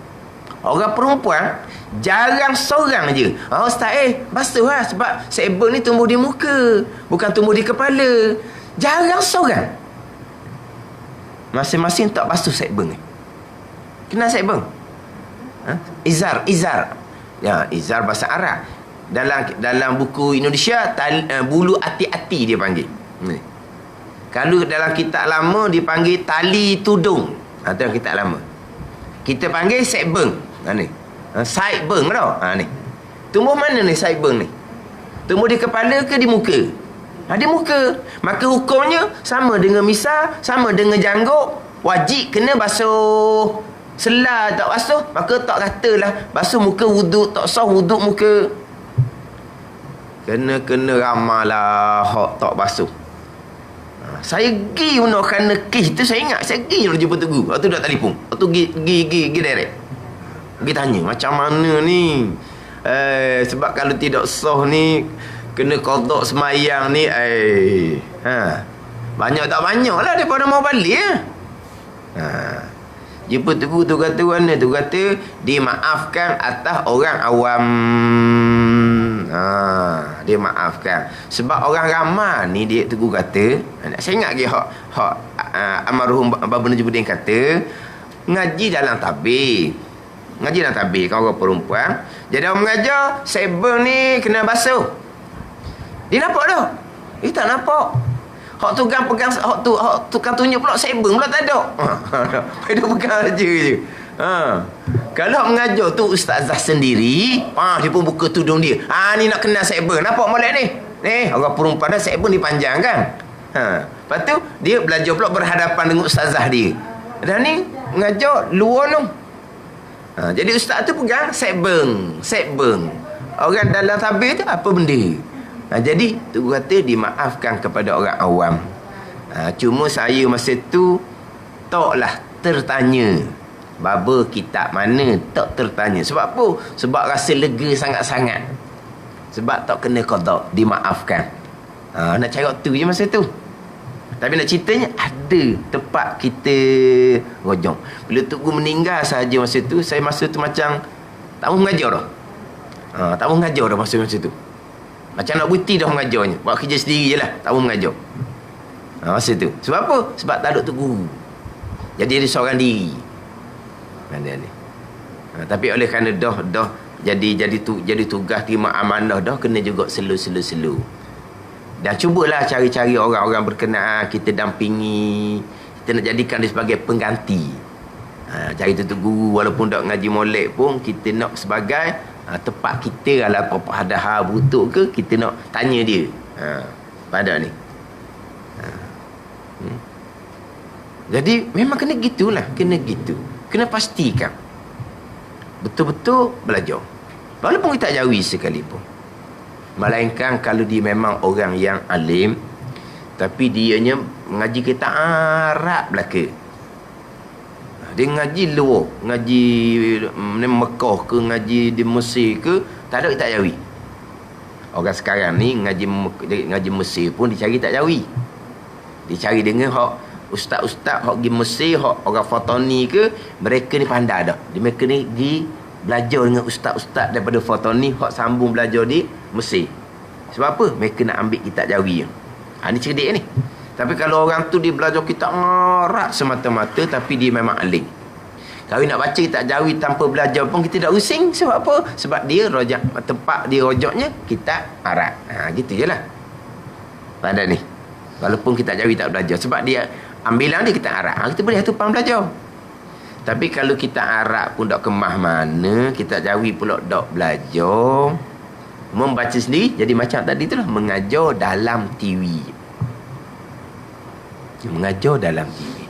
Orang perempuan jarang seorang je. Ustaz basuh lah sebab sebeng ni tumbuh di muka, bukan tumbuh di kepala. Jarang seorang. Masing-masing tak basuh sebeng ni. Kenal sebeng? Izar. Ya, izar bahasa Arab. Dalam buku Indonesia bulu ati-ati dia panggil. Kalau dalam kitab lama dipanggil tali tudung. Itu yang kitab lama. Kita panggil saibeng. Ni. Saibeng tau. Ni. Tumbuh mana ni saibeng ni? Tumbuh di kepala ke di muka? Di muka. Maka hukumnya sama dengan misal, sama dengan janggut, wajib kena basuh. Selah tak basuh, maka tak katalah basuh muka wuduk, tak sah wuduk muka. Kena ramalah hak tak basuh. Saya pergi nak kena kes tu, saya ingat saya pergi nak jumpa Tok Guru. Waktu dah telefon. Waktu pergi direct. Pergi tanya macam mana ni. Sebab kalau tidak sah ni kena qada semayang ni. Banyak tak banyak lah daripada mau balik jumpa Tok Guru tu kata mana? Tu kata dimaafkan atas orang awam. Dia maafkan sebab orang ramai ni dia Tok Guru kata. Saya ingat lagi hak almarhum Baba Najibuddin kata ngaji dalam tabir. Ngaji dalam tabir kan orang perempuan. Jadi orang mengajar sebeng ni kena basuh. Dia nampak dah. Dia tak nampak. Hak tukang pegang hak tukang tunjuk pula sebeng pula tak ada. Dia pegang aja je. Kalau mengajar tu ustazah sendiri, dia pun buka tudung dia. Ni nak kenal sebeng. Nampak molek ni? Orang perempuan dah sebeng dipanjang kan. Lepas tu dia belajar pula berhadapan dengan ustazah dia. Dan ni mengajar luar tu. Jadi ustaz tu pegang sebeng. Orang dalam tabir tu apa benda? Jadi tu kata dimaafkan kepada orang awam. Cuma saya masa tu taklah tertanya. Baba kitab mana tak tertanya. Sebab apa? Sebab rasa lega sangat-sangat. Sebab tak kena qada, dimaafkan. Nak cari waktu je masa tu. Tapi nak ceritanya ada tempat kita rojong. Bila Tok Guru meninggal saja masa tu, saya masa tu macam tak mau mengajar dah. Tak mau mengajar dah masa tu. Macam nak berhenti dah mengajarnya. Buat kerja sendiri je lah. Tak mau mengajar. Masa tu. Sebab apa? Sebab tak ada Tok Guru. Jadi dia seorang diri. Mana ni? Tapi oleh kerana jadi tugas terima amanah dah, kena juga slow. Dan cubalah cari-cari orang-orang berkenaan, kita dampingi, kita nak jadikan dia sebagai pengganti. Cari tutup guru, walaupun tak ngaji molek pun, kita nak sebagai tempat kita, kalau apa-apa ada hal butuh ke, kita nak tanya dia. Pada ni. Jadi memang kena gitulah, kena gitu. Kena pastikan betul-betul belajar. Walaupun kita tak jawi sekalipun. Melainkan kalau dia memang orang yang alim, tapi dianya mengaji kita Arab belaka. Dia ngaji luar, ngaji Mekah ke, ngaji di Mesir ke, tak ada tak jawi. Orang sekarang ni ngaji Mesir pun dicari tak jawi. Dicari dengan hak ustaz-ustaz hak pergi Mesir, hak orang Fatani ke, mereka ni pandai dah. Mereka ni pergi belajar dengan ustaz-ustaz daripada Fatani, hak sambung belajar di Mesir. Sebab apa? Mereka nak ambil kitab jawi. Ni cerdik ni. Tapi kalau orang tu dia belajar kitab Arab semata-mata, tapi dia memang alim. Kalau nak baca kitab jawi tanpa belajar pun kita tak pusing. Sebab apa? Sebab dia tempat dia rojaknya kitab Arab. Gitu je lah. Pada ni. Walaupun kitab jawi tak belajar. Sebab dia ambilan dia kitab Arab. Kita boleh tumpang belajar. Tapi kalau kita Arab pun tak kemah mana, kita jawi pula tak belajar, membaca sendiri, jadi macam tadi tu lah, mengajar dalam TV. Mengajar dalam TV.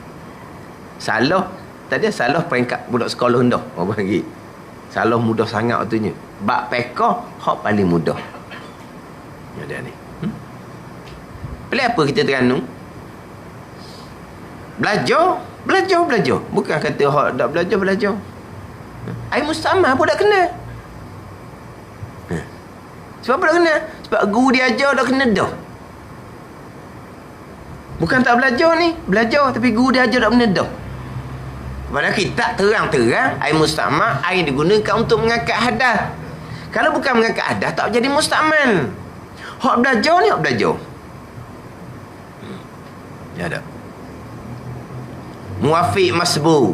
Salah, tadi salah peringkat budak sekolah dah. Orang bagi. Salah mudah sangat waktunya. Bak pekah, hak paling mudah. Ya dah ni. Pelik apa kita teranung? Belajar. Bukan kata hak tak belajar. Air mustamah pun tak kena. Sebab apa tak kena? Sebab guru dia ajar tak kena dah. Bukan tak belajar ni. Belajar tapi guru dia ajar tak kena dah. Padahal kita terang-terang air mustamah, air digunakan untuk mengangkat hadas. Kalau bukan mengangkat hadas, tak jadi mustamal. Hak belajar ni, hak belajar. Ya tak? Muafiq masbu.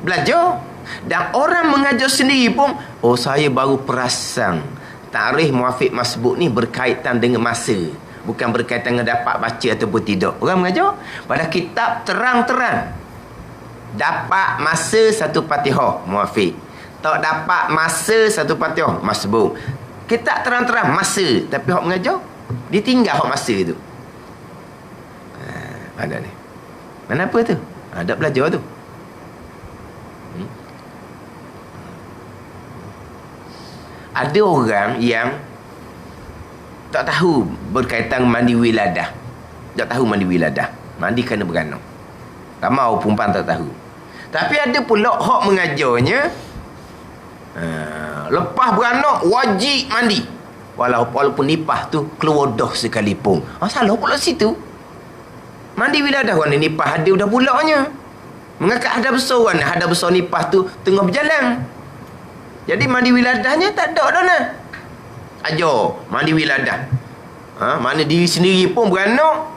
Belajar. Dan orang mengajar sendiri pun, saya baru perasan tarikh muafiq masbu ni berkaitan dengan masa, bukan berkaitan dengan dapat baca ataupun tidak. Orang mengajar pada kitab terang-terang dapat masa satu Fatihah muafiq, tak dapat masa satu Fatihah masbu. Kitab terang-terang masa, tapi hak mengajar dia tinggal hak masa tu. Ada ni. Mana apa tu? Tak belajar tu. Ada orang yang tak tahu berkaitan mandi wiladah. Tak tahu mandi wiladah. Mandi kena beranak. Ramai perempuan tak tahu. Tapi ada pula hak mengajarnya, lepas beranak wajib mandi. Walaupun nipah tu keluar dah sekalipun. Salah pula situ. Mandi wiladah warna nipah ada dah pulaknya. Mengangkat hadas besar warna hadas besar nipah tu tengah berjalan. Jadi mandi wiladahnya tak ada dah nah. Ajar mandi wiladah. Mana diri sendiri pun beranak,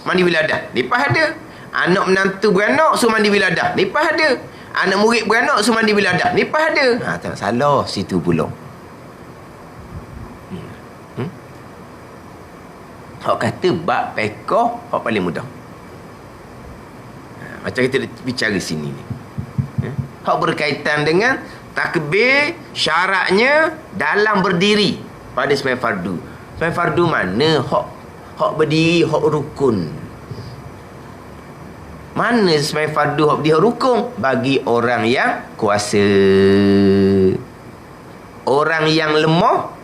mandi wiladah. Nipah ada. Anak menantu beranak suruh mandi wiladah. Nipah ada. Anak murid beranak suruh mandi wiladah. Nipah ada. Tak salah situ pula. Hak kata bab pekah hak paling mudah. Macam kita bicara sini ni. Hak berkaitan dengan takbir, syaratnya dalam berdiri pada sembahyang fardu. Sembahyang fardu mana hak berdiri, hak rukun. Mana sembahyang fardu hak berdiri, hak rukun? Bagi orang yang kuasa. Orang yang lemah,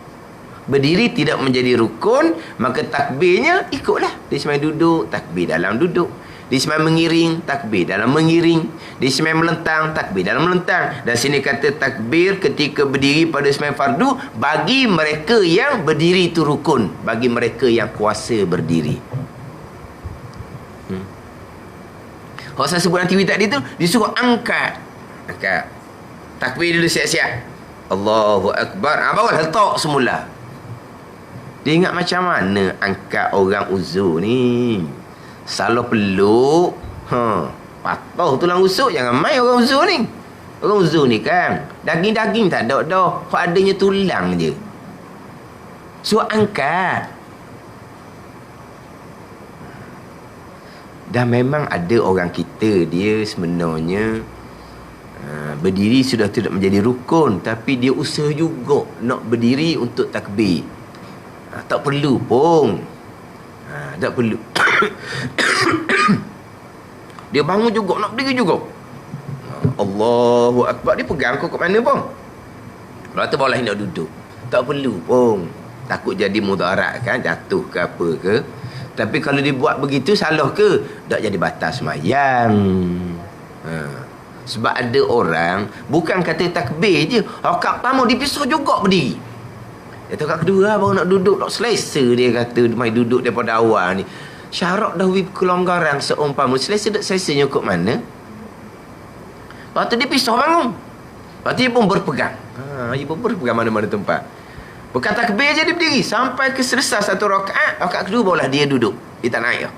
berdiri tidak menjadi rukun, maka takbirnya ikutlah. Dia sembahyang duduk, takbir dalam duduk. Dia sembahyang mengiring, takbir dalam mengiring. Dia sembahyang melentang, takbir dalam melentang. Dan sini kata takbir ketika berdiri pada sembahyang fardu bagi mereka yang berdiri itu rukun, bagi mereka yang kuasa berdiri. Kalau saya sebut nanti tadi tu disuruh angkat. Takbir dulu siap-siap. Allahu Akbar. Baru letak semula. Dia ingat macam mana angkat orang uzur ni. Salah peluk. Patah tulang rusuk. Jangan main orang uzur ni. Orang uzur ni kan daging-daging tak ada dah. Hak adanya tulang je. So angkat. Dan memang ada orang kita, dia sebenarnya berdiri sudah tidak menjadi rukun, tapi dia usaha juga nak berdiri untuk takbir. Tak perlu pun. Tak perlu. Dia bangun juga nak berdiri juga. Allahu Akbar, dia pegang kau kat mana pun. Lepas tu boleh nak duduk. Tak perlu pun. Takut jadi mudarat kan, jatuh ke apa ke. Tapi kalau dia buat begitu, salah ke? Tak jadi batas sembahyang. Sebab ada orang bukan kata takbir je, rakaat pertama dipisah juga berdiri. Dia rakaat kedua baru nak duduk, tak selesa dia kata mai duduk daripada awal ni. Syarat dah kelonggaran seumpama selesa tak selesanya kat mana? Lepas tu dia pisah bangun. Lepas tu dia pun berpegang. Dia pun berpegang mana-mana tempat. Bukan takbir je dia berdiri sampai ke selesai satu rakaat. Rakaat kedua barulah dia duduk. Dia tak naik dah.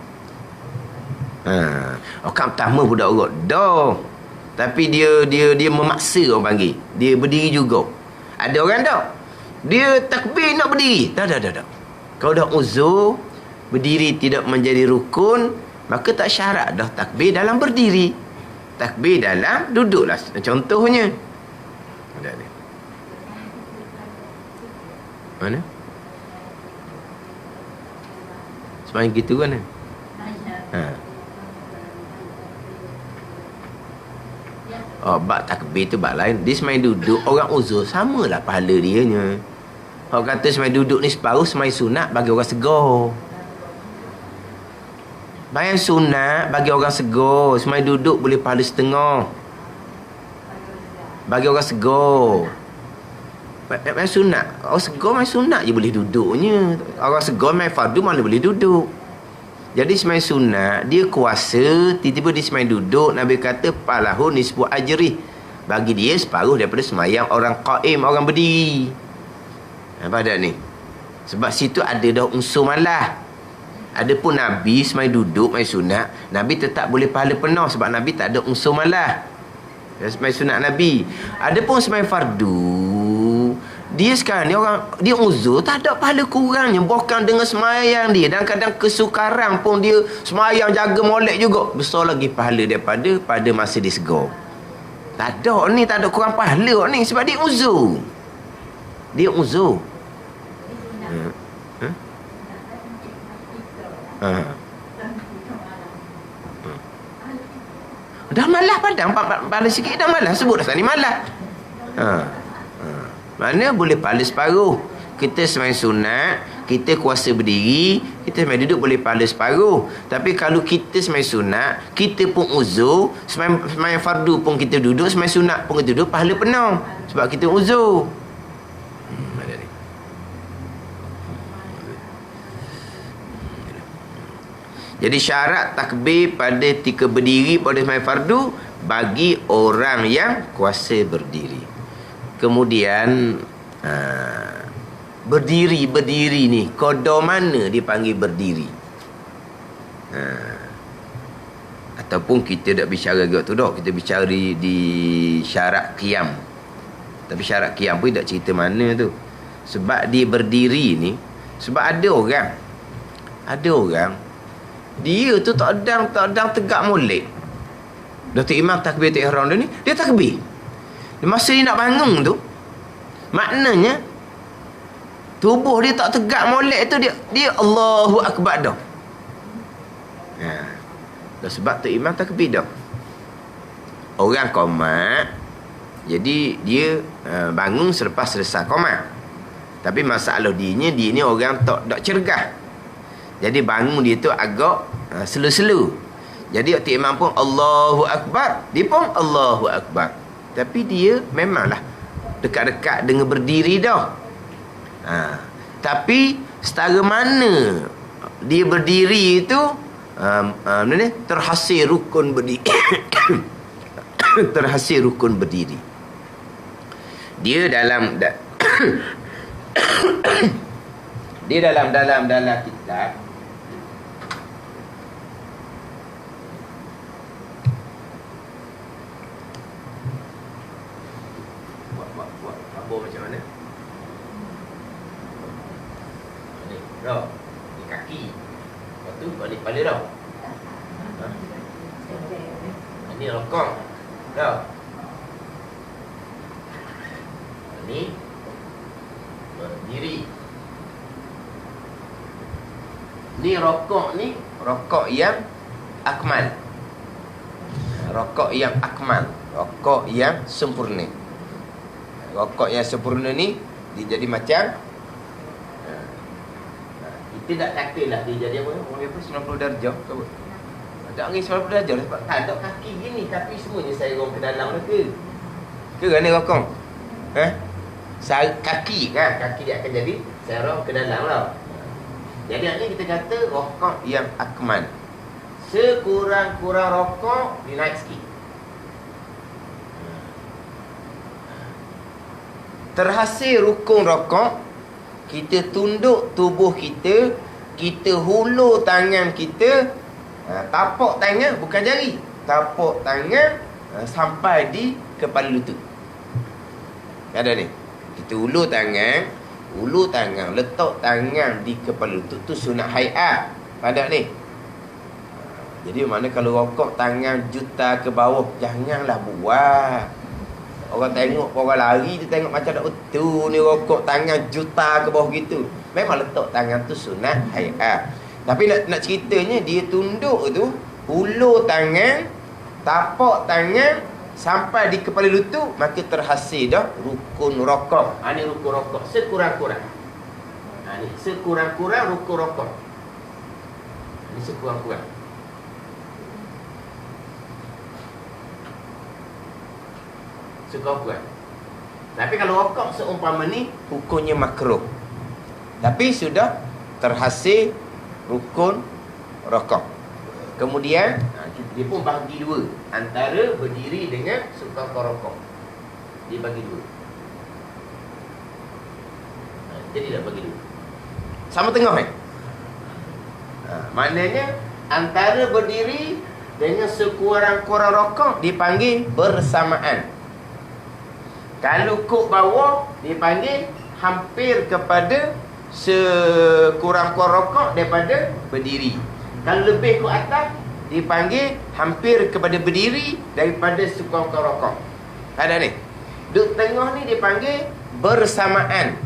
Rakaat pertama budak urut dah. Tapi dia memaksa orang panggil. Dia berdiri juga. Ada orang tak? Dia takbir nak berdiri. Dah. Kalau dah uzur, berdiri tidak menjadi rukun, maka tak syarat dah takbir dalam berdiri. Takbir dalam duduklah. Contohnya. Ada ni. Mana? Sembahyang gitu kan? Bak takbir tu bak lain. Dia sembahyang duduk, orang uzur samalah pahala dia nya. Orang kata sembahyang duduk ni separuh, sembahyang sunat bagi orang segar. Sembahyang sunat bagi orang segar, sembahyang duduk boleh pahala setengah. Bagi orang segar. Main sunat. Orang segar main sunat je boleh duduknya. Orang segar main fardu mana boleh duduk. Jadi semai sunat, dia kuasa, tiba-tiba dia semai duduk, Nabi kata palahu nisbu ajri. Bagi dia separuh daripada semayang orang qaim, orang berdiri. Apa ada ni? Sebab situ ada dah unsur malah. Adapun Nabi semai duduk, main sunat, Nabi tetap boleh pahala penuh sebab Nabi tak ada unsur malah. Semai sunat Nabi. Adapun semai fardu, dia sekarang ni orang, dia uzur tak ada pahala kurangnya, bukan dengan semayang dia, dan kadang kesukaran pun dia semayang jaga molek juga, besar lagi pahala daripada pada masa dia segar. Tak ada ni, tak ada kurang pahala ni sebab dia uzur. Dia uzur. Dah malah padang pahala sikit, dah malah sebut dah tadi malah. Mana boleh pahala separuh. Kita sembahyang sunat, kita kuasa berdiri, kita sembahyang duduk boleh pahala separuh. Tapi kalau kita sembahyang sunat, kita pun uzur, sembahyang fardu pun kita duduk, sembahyang sunat pun kita duduk, pahala penuh sebab kita uzur. Jadi syarat takbir pada ketika berdiri pada sembahyang fardu bagi orang yang kuasa berdiri. Kemudian berdiri ni qada mana dipanggil berdiri? Ataupun kita tak bicara gitu dah, kita bicara di syarat qiyam. Tapi syarat qiyam pun tak cerita mana tu. Sebab dia berdiri ni, sebab ada orang dia tu tak ada tegak molek. Datuk Imam takbiratul ihram dia ni, dia takbir. Masa dia nak bangun tu, maknanya tubuh dia tak tegak molek tu, dia Allahu Akbar dah. Dah sebab tu Imam takbir dah. Orang qomat, jadi dia bangun selepas selesai qomat. Tapi masalah dia ni orang tak cergah. Jadi bangun dia tu agak slow-slow. Jadi Datuk Imam pun Allahu Akbar, dia pun Allahu Akbar. Tapi dia memanglah dekat-dekat dengan berdiri dah. Tapi setara mana dia berdiri itu terhasil rukun berdiri. Terhasil rukun berdiri. Dia dalam dia dalam kitab buat tabur macam mana ni dah, ni kaki, lepas tu balik kepala dah. Ini rokok. Tahu? Ini berdiri. Ni rokok ni, rokok yang akmal. Rokok yang akmal, rokok yang sempurna. Rokok yang sempurna ni dia jadi macam kita tak katalah dia jadi apa? Orang apa 90 darjah ke apa? Tak lagi 90 darjah sebab tak ada kaki gini tapi semuanya saya orang ke dalam dah ke. Ke kan ni rokok? Kaki kan, kaki dia akan jadi serong ke dalam lah. Jadi ni kita kata rokok yang akmal. Sekurang-kurang rokok dinaik sikit. Terhasil rukun rokok, kita tunduk tubuh kita, kita hulur tangan kita, tapak tangan bukan jari, tapak tangan sampai di kepala lutut. Ada ni. Kita hulur tangan, letak tangan di kepala lutut tu sunat hai'ah. Ada ni. Jadi mana kalau rokok tangan juta ke bawah, janganlah buat. Orang tengok, orang lari tu tengok macam tak betul ni rokok tangan juta ke bawah gitu. Memang letak tangan tu sunat hai'ah. Tapi nak ceritanya dia tunduk tu, hulur tangan, tapak tangan sampai di kepala lutut, maka terhasil dah rukun rokok. Ni rukun rokok sekurang-kurang. Ni sekurang-kurang rukun rokok. Ni sekurang-kurang. Sekurang-kurang. Tapi kalau rokok seumpama ni hukumnya makruh. Tapi sudah terhasil rukun rokok. Kemudian dia pun bagi dua antara berdiri dengan suka rokok. Dia bagi dua. Jadi dah bagi dua. Sama tengah kan? Maknanya antara berdiri dengan sekurang-kurang rokok dipanggil bersamaan. Kalau kok bawah dipanggil hampir kepada sekurang-kurang rokok daripada berdiri. Kalau lebih ke atas dipanggil hampir kepada berdiri daripada sekurang-kurang rokok. Ada ni. Duduk tengah ni dipanggil bersamaan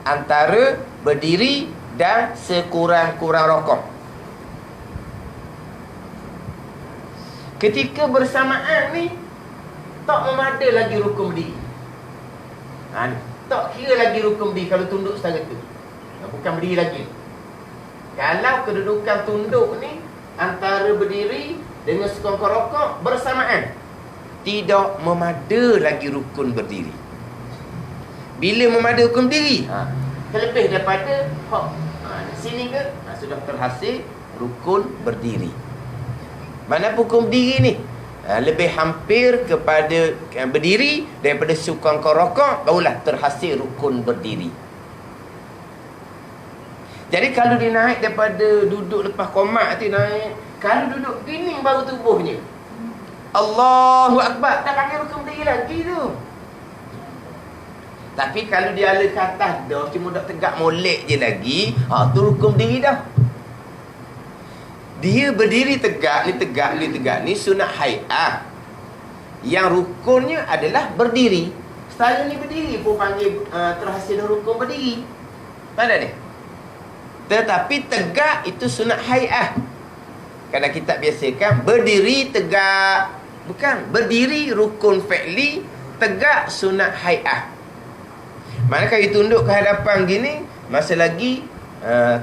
antara berdiri dan sekurang-kurang rokok. Ketika bersamaan ni tak memada lagi rukun berdiri. Tak kira lagi rukun berdiri kalau tunduk setara tu. Bukan berdiri lagi. Kalau kedudukan tunduk ni antara berdiri dengan sekurang-kurang rokok bersamaan, tidak memada lagi rukun berdiri. Bila memada rukun berdiri? Terlebih daripada sini ke? Sudah terhasil rukun berdiri. Mana rukun berdiri ni? Lebih hampir kepada berdiri daripada sekurang-kurang rokok, barulah terhasil rukun berdiri. Jadi kalau dia naik daripada duduk lepas qomat tu naik, kalau duduk gini baru tubuhnya, Allahu Akbar, tak panggil rukun berdiri lagi tu. Tapi kalau dia ala ke atas dah, cuma dak tegak molek je lagi, tu rukun berdiri dah. Dia berdiri tegak ni sunat hai'ah. Yang rukunnya adalah berdiri. Setara ni berdiri pun panggil terhasil rukun berdiri. Pada ni. Tetapi tegak itu sunat hai'ah. Kadang kita biasakan berdiri tegak. Bukan, berdiri rukun fi'li, tegak sunat hai'ah. Manakala ditunduk ke hadapan gini, masa lagi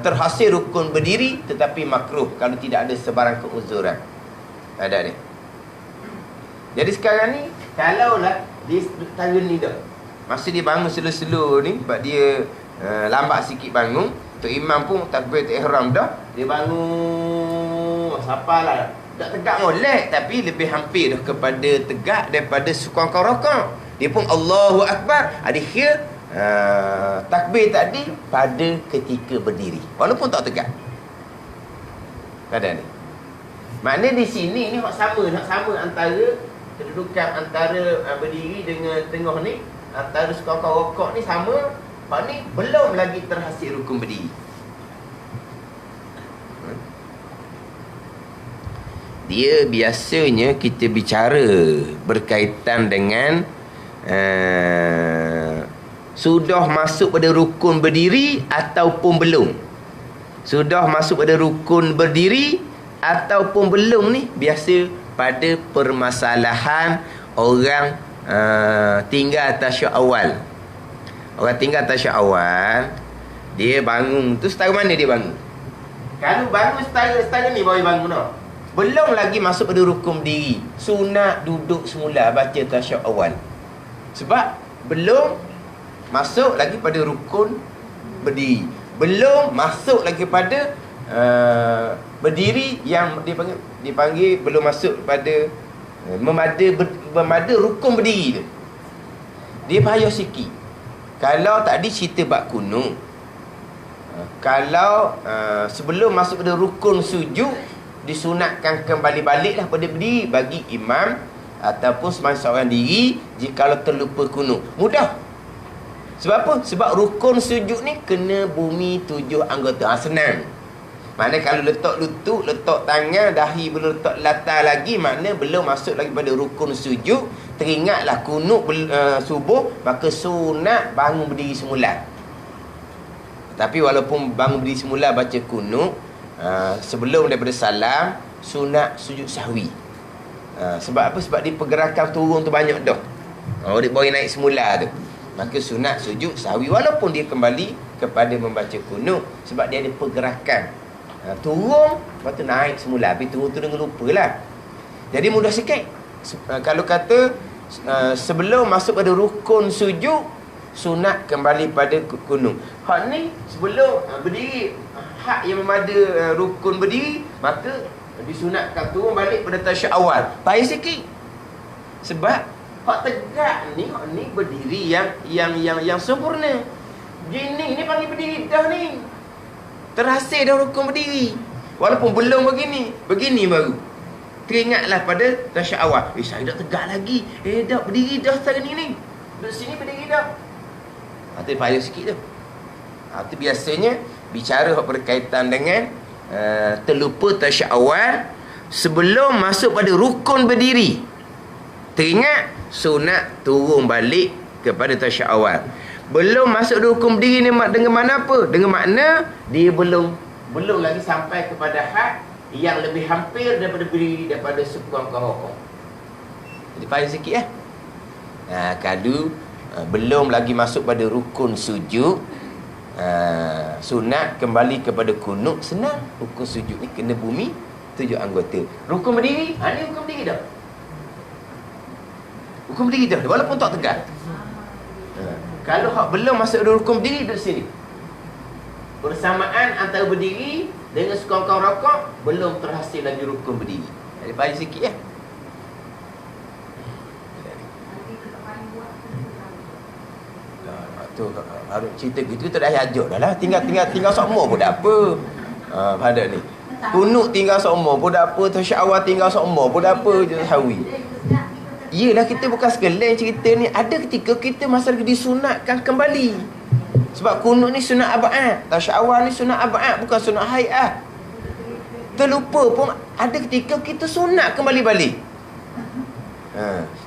terhasil rukun berdiri tetapi makruh kalau tidak ada sebarang keuzuran. Ada ni. Jadi sekarang ni kalaulah dia tangan ni dah, masa dia bangun slow-slow ni, sebab dia lambat sikit bangun, Tok Imam pun takbiratul ihram dah, dia bangun sapalah, tak tegak molek tapi lebih hampir dah kepada tegak daripada sekurang-kurang rokok. Dia pun Allahu Akbar, akhir takbir tadi pada ketika berdiri walaupun tak tegak. Ada ni. Maknanya di sini ni nak sama antara kedudukan antara berdiri dengan tengah ni, antara sekurang-kurang rokok ni sama. Hak ni belum lagi terhasil rukun berdiri. dia biasanya kita bicara berkaitan dengan sudah masuk pada rukun berdiri ataupun belum. Sudah masuk pada rukun berdiri ataupun belum ni biasa pada permasalahan orang tinggal tasyahud awal. Orang tinggal tasyahud awal, dia bangun tu setara mana dia bangun? Kalau bangun setara ni baru bangun tau. Belum lagi masuk pada rukun berdiri, sunat duduk semula baca tasyahud awal. Sebab belum masuk lagi pada rukun berdiri, belum masuk lagi pada berdiri yang dipanggil belum masuk pada memada rukun berdiri tu. Dia payah sikit. Kalau tadi cerita bab kunut, kalau sebelum masuk pada rukun sujud, disunatkan kembali baliklah pada berdiri bagi imam ataupun semasa seorang diri jikalau terlupa kunut. Mudah. Sebab apa? Sebab rukun sujud ni kena bumi 7 anggota. Senang. Mana kalau letak lutut, letak tangan, dahi belum letak latar lagi, makna belum masuk lagi pada rukun sujud. Teringatlah kunut subuh, maka sunat bangun berdiri semula. Tapi walaupun bangun berdiri semula baca kunut, sebelum daripada salam, sunat sujud sahwi. Sebab apa? Sebab dia pergerakan turun tu banyak dah. Dia baru naik semula tu, maka sunat sujud sahwi walaupun dia kembali kepada membaca kunut. Sebab dia ada pergerakan, turun, lepas tu naik semula. Tapi turun tu dengan lupa lah. Jadi mudah sikit. Kalau kata sebelum masuk pada rukun sujud, sunat kembali pada kunut. Hak ni sebelum berdiri, hak yang memada rukun berdiri, maka disunatkan turun balik pada tasyahud awal. Payah sikit. Sebab hak tegak ni, hak ni berdiri yang sempurna. Gini ni panggil berdiri dah ni. Terhasil dah rukun berdiri. Walaupun belum begini baru teringatlah pada tasyahud awal. Saya dah tegak lagi. Dah berdiri dah sekarang ni. Duduk sini berdiri dah. Itu payah sikit tu. Itu biasanya bicara berkaitan dengan terlupa tasyahud awal sebelum masuk pada rukun berdiri. Teringat, sunat turun balik kepada tasyahud awal. Belum masuk rukun berdiri ni dengan mana apa? Dengan makna dia belum lagi sampai kepada had yang lebih hampir daripada berdiri, daripada sekurang-kurang rukuk. Jadi payah sikit kalau belum lagi masuk pada rukun sujud, sunat kembali kepada kunut. Senang. Rukun sujud ni kena bumi 7 anggota. Rukun berdiri, ni rukun berdiri dah. Rukun berdiri dah, walaupun tak tegak. Kalau hak belum masuk rukun berdiri, duduk sini. Bersamaan antara berdiri dengan sekurang-kurang rukuk, belum terhasil lagi rukun berdiri. Jadi payah sikit tu harus cerita gitu tak dah ajak dah lah. Tinggal seumur pun tak apa. Pada ni kunut tinggal seumur pun tak apa, tasyahud awal tinggal seumur pun tak apa je sawi. Yelah, kita bukan sekalian cerita ni. Ada ketika kita masa lagi disunatkan kembali. Sebab kunut ni sunat abad, tasyahud awal ni sunat abad, bukan sunat hayat. Terlupa pun ada ketika kita sunat kembali balik.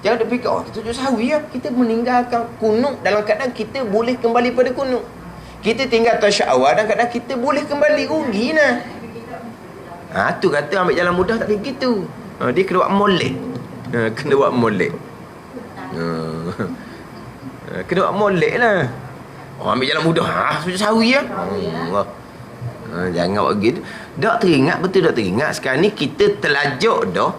Jangan fikir kita tujuh sahwi kita meninggalkan kunut dalam keadaan kita boleh kembali pada kunut. Kita tinggal tasyahud awal dan kadang kita boleh kembali, rugi nah. Tu kata ambil jalan mudah tak begitu. Dia kena buat molek. Kena buat molek. Kena buat molek lah. Ambil jalan mudah. Tujuh sahwi jangan buat begitu. Tak teringat, betul tak teringat. Sekarang ni kita terlajak dah.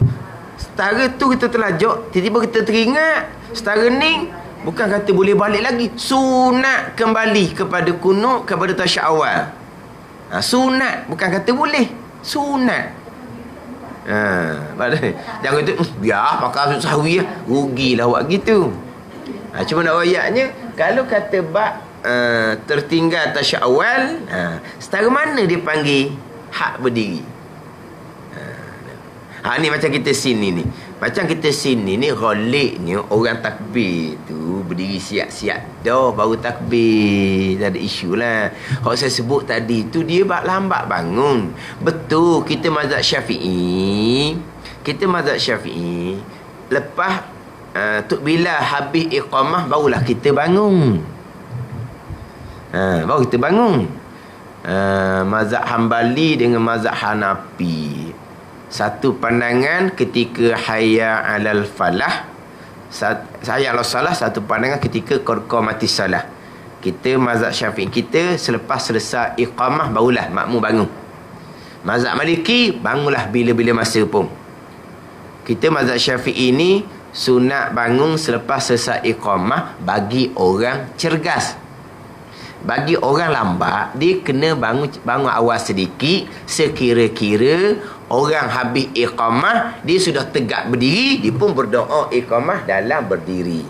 Setara tu kita terlajak, tiba-tiba kita teringat. Setara ni bukan kata boleh balik lagi, sunat kembali kepada kunut, kepada tasyahud awal. Sunat, bukan kata boleh, sunat. Jangan kata biar pakai sahwi rugilah buat gitu. Cuma nak ayatnya, kalau kata bab tertinggal tasyahud awal, setara mana dia panggil hak berdiri. Ni macam kita sini ni. Macam kita sini ni, ghaliknya orang takbir tu berdiri siap-siap dah baru takbir. Tak ada isu lah. Kalau saya sebut tadi tu dia lambat bangun. Betul, kita mazhab Syafi'i Kita mazhab Syafi'i, lepas bila habis iqamah barulah kita bangun. Baru kita bangun. Mazhab Hambali dengan mazhab Hanafi, satu pandangan ketika hayya 'alal falah, hayya 'alal salah, satu pandangan ketika qamati salah. Kita mazhab Syafi'i kita selepas selesai iqamah barulah makmum bangun. Mazhab Maliki bangunlah bila-bila masa pun. Kita mazhab Syafi'i ni sunat bangun selepas selesai iqamah bagi orang cergas. Bagi orang lambat, dia kena bangun awal sedikit, sekira-kira orang habis iqamah, dia sudah tegak berdiri, dia pun berdoa iqamah dalam berdiri.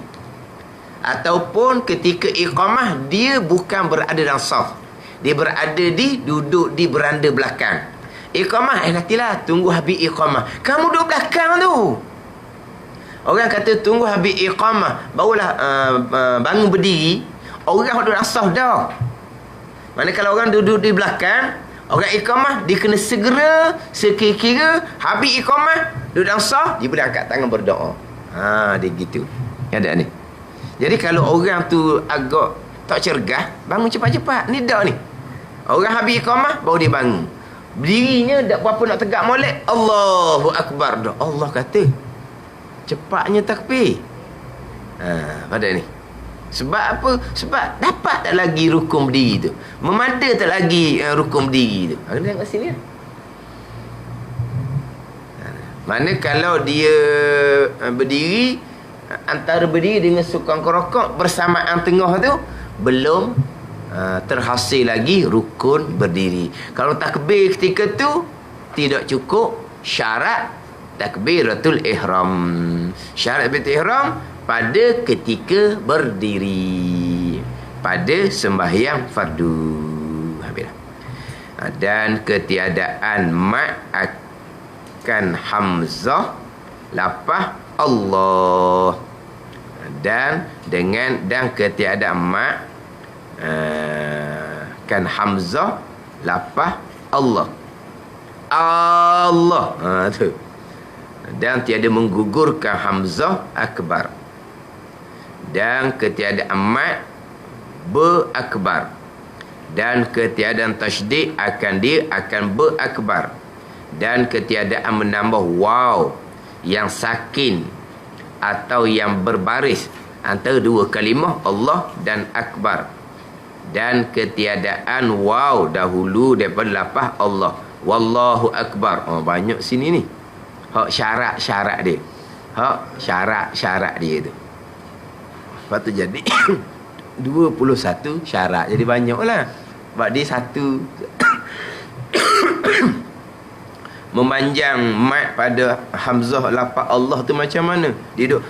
Ataupun ketika iqamah, dia bukan berada dalam saf, dia berada duduk di beranda belakang. Iqamah, nantilah tunggu habis iqamah. Kamu duduk belakang tu. Orang kata tunggu habis iqamah barulah bangun berdiri. Orang duduk dalam saf dah. Mana kalau orang duduk di belakang, orang iqamah, dia kena segera, sekira-kira habis iqamah, duduk dalam saf, dia boleh angkat tangan berdoa. Dia gitu. Ada ni. Jadi kalau orang tu agak tak cergas, bangun cepat-cepat. Ni dak ni. Orang habis iqamah baru dia bangun. Berdirinya tak berapa nak tegak molek, Allahu Akbar dah. Allah kata cepatnya takbir. Pada ni. Sebab apa? Sebab dapat tak lagi rukun berdiri tu. Memada tak lagi rukun berdiri tu. Kita tengok sini. Mana kalau dia berdiri, antara berdiri dengan sukang kerokok bersamaan tengah tu, belum terhasil lagi rukun berdiri. Kalau takbir ketika tu tidak cukup syarat takbiratul ihram. Syarat takbiratul ihram pada ketika berdiri pada sembahyang fardu. Habislah. Dan ketiadaan mat akan hamzah lafaz Allah, dan ketiadaan mat kan hamzah lafaz Allah. Allah. Tu. Dan tiada menggugurkan hamzah akbar. Dan ketiadaan mat berakbar. Dan ketiadaan tasydid akan berakbar. Dan ketiadaan menambah waw yang sakin atau yang berbaris antara dua kalimah Allah dan akbar. Dan ketiadaan waw dahulu daripada lafaz Allah. Wallahu akbar. Banyak sini ni. Hak syarat-syarat dia. Hak syarat-syarat dia tu. Lepas tu jadi 21 syarat. Jadi banyak lah. Sebab dia satu memanjang mat pada hamzah lafaz Allah tu macam mana? Dia duduk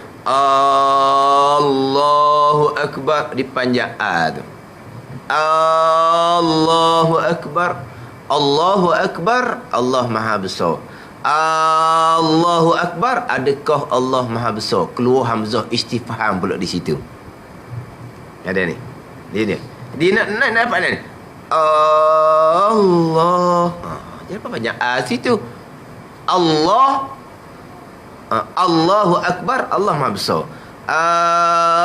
Allahu Akbar, dipanjang A tu. Allahu Akbar. Allahu Akbar, Allah Maha Besar. Allahu Akbar, adakah Allah Maha Besar? Keluar hamzah istifham pula di situ. Ada ni. Dia nak dapat ni. Allah. Dia apa banyak situ. Allah. Allahu Akbar, Allah Maha Besar.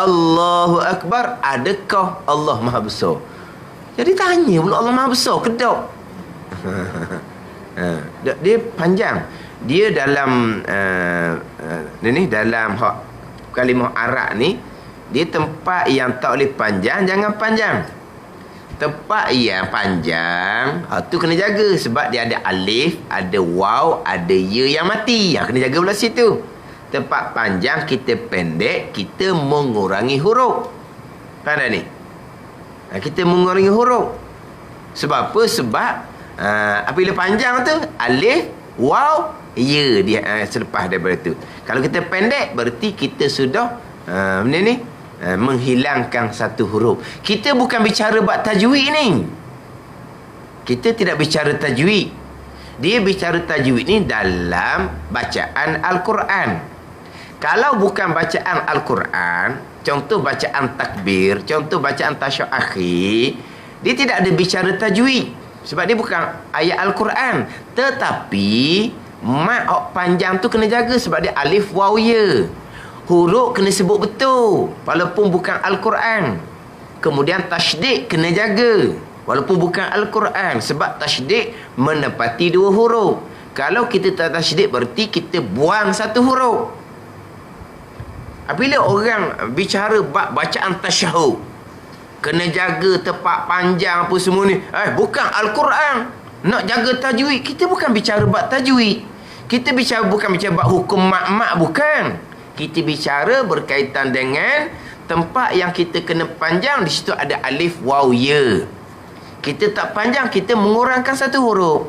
Allahu Akbar, adakah Allah Maha Besar? Jadi tanya pula Allah Maha Besar, kedok. Dia panjang. Dia dalam dalam hak kalimah Arab ni, dia tempat yang tak boleh panjang, jangan panjang. Tempat yang panjang, tu kena jaga. Sebab dia ada alif, ada waw, ada ya yang mati. Kena jaga pula situ. Tempat panjang kita pendek, kita mengurangi huruf. Faham tak ni? Kita mengurangi huruf. Sebab apa? Sebab apabila panjang tu alif, waw, ya dia selepas daripada tu. Kalau kita pendek berarti kita sudah menghilangkan satu huruf. Kita bukan bicara bab tajwid ni. Kita tidak bicara tajwid. Dia bicara tajwid ni dalam bacaan Al-Quran. Kalau bukan bacaan Al-Quran, contoh bacaan takbir, contoh bacaan tasyahud akhir, dia tidak ada bicara tajwid. Sebab dia bukan ayat Al-Quran. Tetapi Mat panjang tu kena jaga sebab dia alif waw ya. Huruf kena sebut betul walaupun bukan Al-Quran. Kemudian tasydid kena jaga walaupun bukan Al-Quran, sebab tasydid menepati 2 huruf. Kalau kita tak tasydid berarti kita buang 1 huruf. Apabila orang bicara bacaan tasyahud, kena jaga tepat panjang apa semua ni, bukan Al-Quran, nak jaga tajwid. Kita bukan bicara bab tajwid. Kita bukan bicara bab hukum mak-mak, bukan. Kita bicara berkaitan dengan tempat yang kita kena panjang. Di situ ada alif waw ya. Kita tak panjang, kita mengurangkan 1 huruf.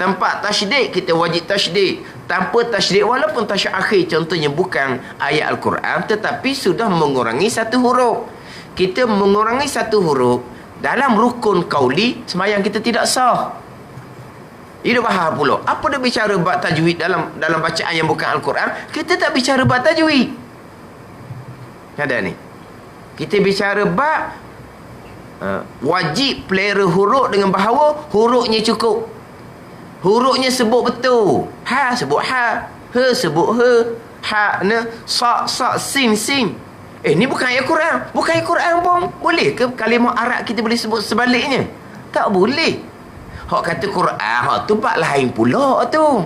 Tempat tasydid kita wajib tasydid. Tanpa tasydid walaupun tasydid akhir contohnya bukan ayat Al-Quran, tetapi sudah mengurangi 1 huruf. Kita mengurangi 1 huruf dalam rukun qauli, sembahyang kita tidak sah. Dia faham pula. Apa dia bicara bab tajwid dalam bacaan yang bukan Al-Quran? Kita tak bicara bab tajwid. Ada ni. Kita bicara bab wajib pelera huruf dengan bahawa hurufnya cukup. Hurufnya sebut betul. Ha sebut ha, he sebut he, ha ne, sa sin. Ni bukan ayat Quran. Bukan ayat Quran pun. Boleh ke kalimah Arab kita boleh sebut sebaliknya? Tak boleh. Hak kata Quran, hak tu bab lain pula tu.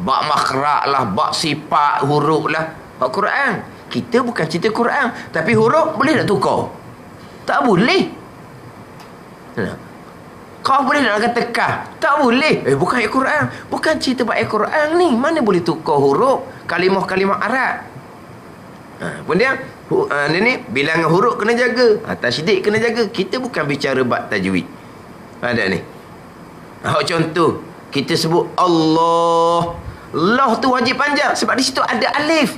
Bab makhraj lah, bab sifat huruf lah. Hak Quran. Kita bukan cerita Quran, tapi huruf boleh tak tukar? Tak boleh. Kau boleh nak kata kah? Tak boleh. Bukan ayat Quran. Bukan cerita bab ayat Quran ni. Mana boleh tukar huruf kalimah-kalimah Arab? Kemudian ni bilangan huruf kena jaga. Tasydid kena jaga. Kita bukan bicara bab tajwid. Ada ni. Contoh, kita sebut Allah. Allah tu wajib panjang sebab di situ ada alif.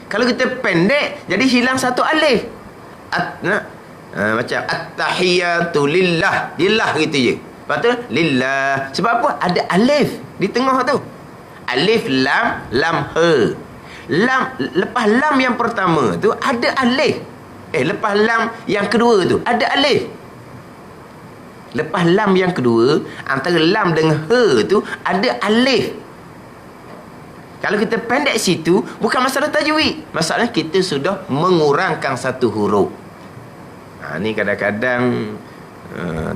Kalau kita pendek, jadi hilang 1 alif. Macam at-tahiyatu lillah. Lillah gitu je. Lepas tu lillah. Sebab apa? Ada alif di tengah tu. Alif lam, lam he. Lam, lepas lam yang pertama tu ada alif. Lepas lam yang kedua tu ada alif. Lepas lam yang kedua, antara lam dengan he tu ada alif. Kalau kita pendek situ, bukan masalah tajwid. Masalahnya kita sudah mengurangkan 1 huruf. Ni kadang-kadang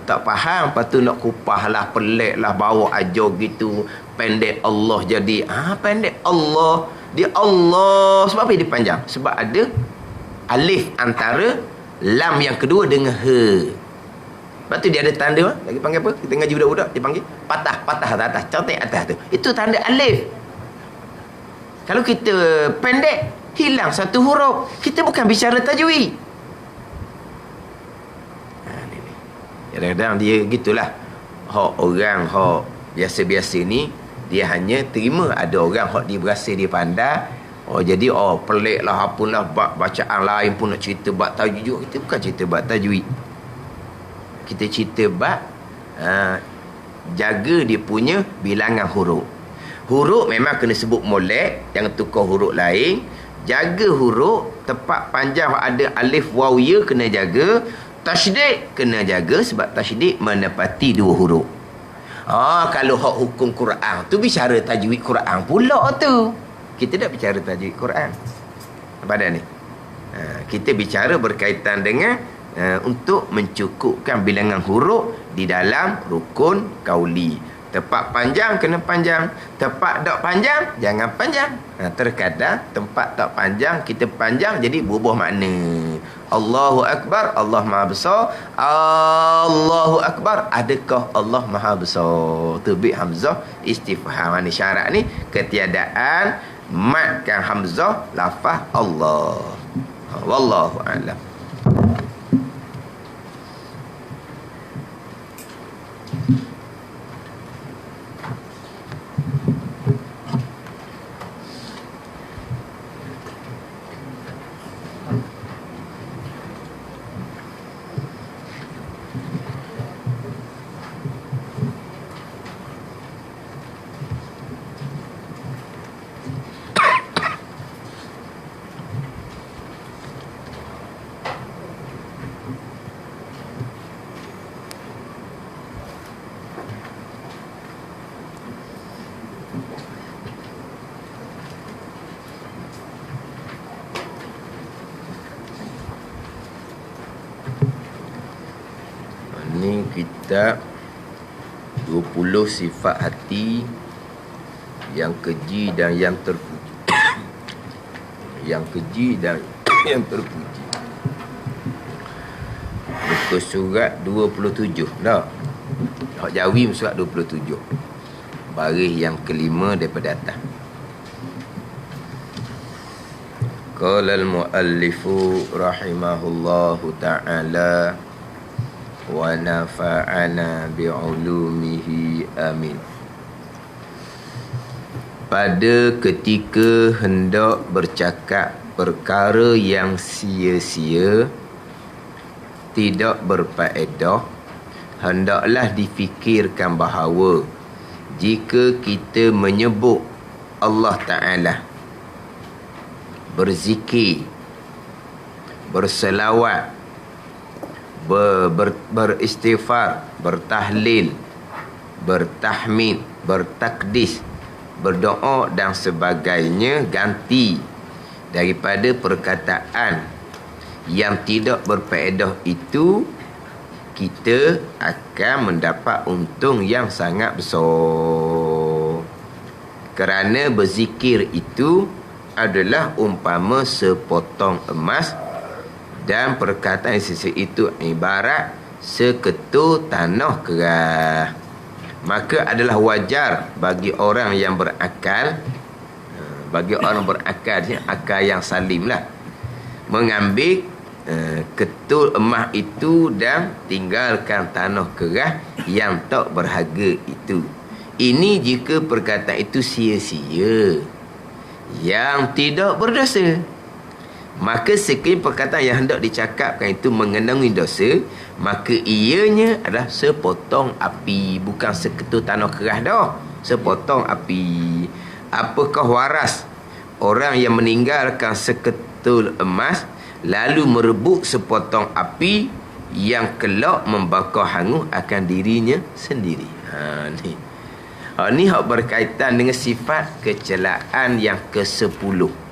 tak faham. Lepas tu nak kupah lah, pelik lah, bawa ajar gitu. Pendek Allah jadi. Pendek Allah. Dia Allah. Sebab apa dia panjang? Sebab ada alif antara lam yang kedua dengan he. Lepas tu dia ada tanda, lagi panggil apa? Kita ngaji budak-budak, dia panggil patah atas, cantik atas tu. Itu tanda alif. Kalau kita pendek, hilang 1 huruf. Kita bukan bicara tajwid. Kadang-kadang dia gitulah. Orang biasa-biasa ni, dia hanya terima ada orang dia berasa dia pandai. Jadi pelik lah, apalah, bacaan lain pun nak cerita bab tajwid. Kita bukan cerita bab tajwid. Kita cerita bab jaga dia punya bilangan huruf. Huruf memang kena sebut molek, jangan tukar huruf lain. Jaga huruf, tepat panjang ada alif waw ya kena jaga. Tasydid kena jaga sebab tasydid menepati 2 huruf. Kalau hak hukum Quran tu bicara tajwid Quran pula tu. Kita tak bicara tajwid Quran. Pada ni. Kita bicara berkaitan dengan untuk mencukupkan bilangan huruf di dalam rukun qauli. Tepat panjang kena panjang, tepat tak panjang jangan panjang. Terkadang tempat tak panjang kita panjang, jadi berubah makna. Allahu Akbar, Allah Maha Besar. Allahu Akbar, adakah Allah Maha Besar? Terbit hamzah istifham. Ni syarat ni ketiadaan matkan hamzah lafaz Allah. Wallahu a'lam. kitab 20 sifat hati yang keji dan yang terpuji. Yang keji dan yang terpuji. Muka surat 27. Dah. Hak Jawi surat 27. Baris yang kelima daripada atas. Qala al-muallifu rahimahullahu ta'ala wa nafa'ana bi'ulumihi amin. Pada ketika hendak bercakap perkara yang sia-sia, tidak berfaedah, hendaklah difikirkan bahawa jika kita menyebut Allah Ta'ala, berzikir, berselawat, beristighfar, bertahlil, bertahmid, bertakdis, berdoa dan sebagainya, ganti daripada perkataan yang tidak berfaedah itu, kita akan mendapat untung yang sangat besar. Kerana berzikir itu adalah umpama sepotong emas, dan perkataan sisi itu ibarat seketul tanah kerah. Maka adalah wajar bagi orang yang berakal, akal yang salim lah, mengambil ketul emas itu dan tinggalkan tanah kerah yang tak berharga itu. Ini jika perkataan itu sia-sia, yang tidak berdosa. Maka sekiranya perkataan yang hendak dicakapkan itu mengandungi dosa, maka ianya adalah sepotong api, bukan seketul tanah kerah dah. Sepotong api. Apakah waras orang yang meninggalkan seketul emas lalu merebut sepotong api yang kelak membakar hangus akan dirinya sendiri? Ni hak berkaitan dengan sifat kecelaan yang ke-10.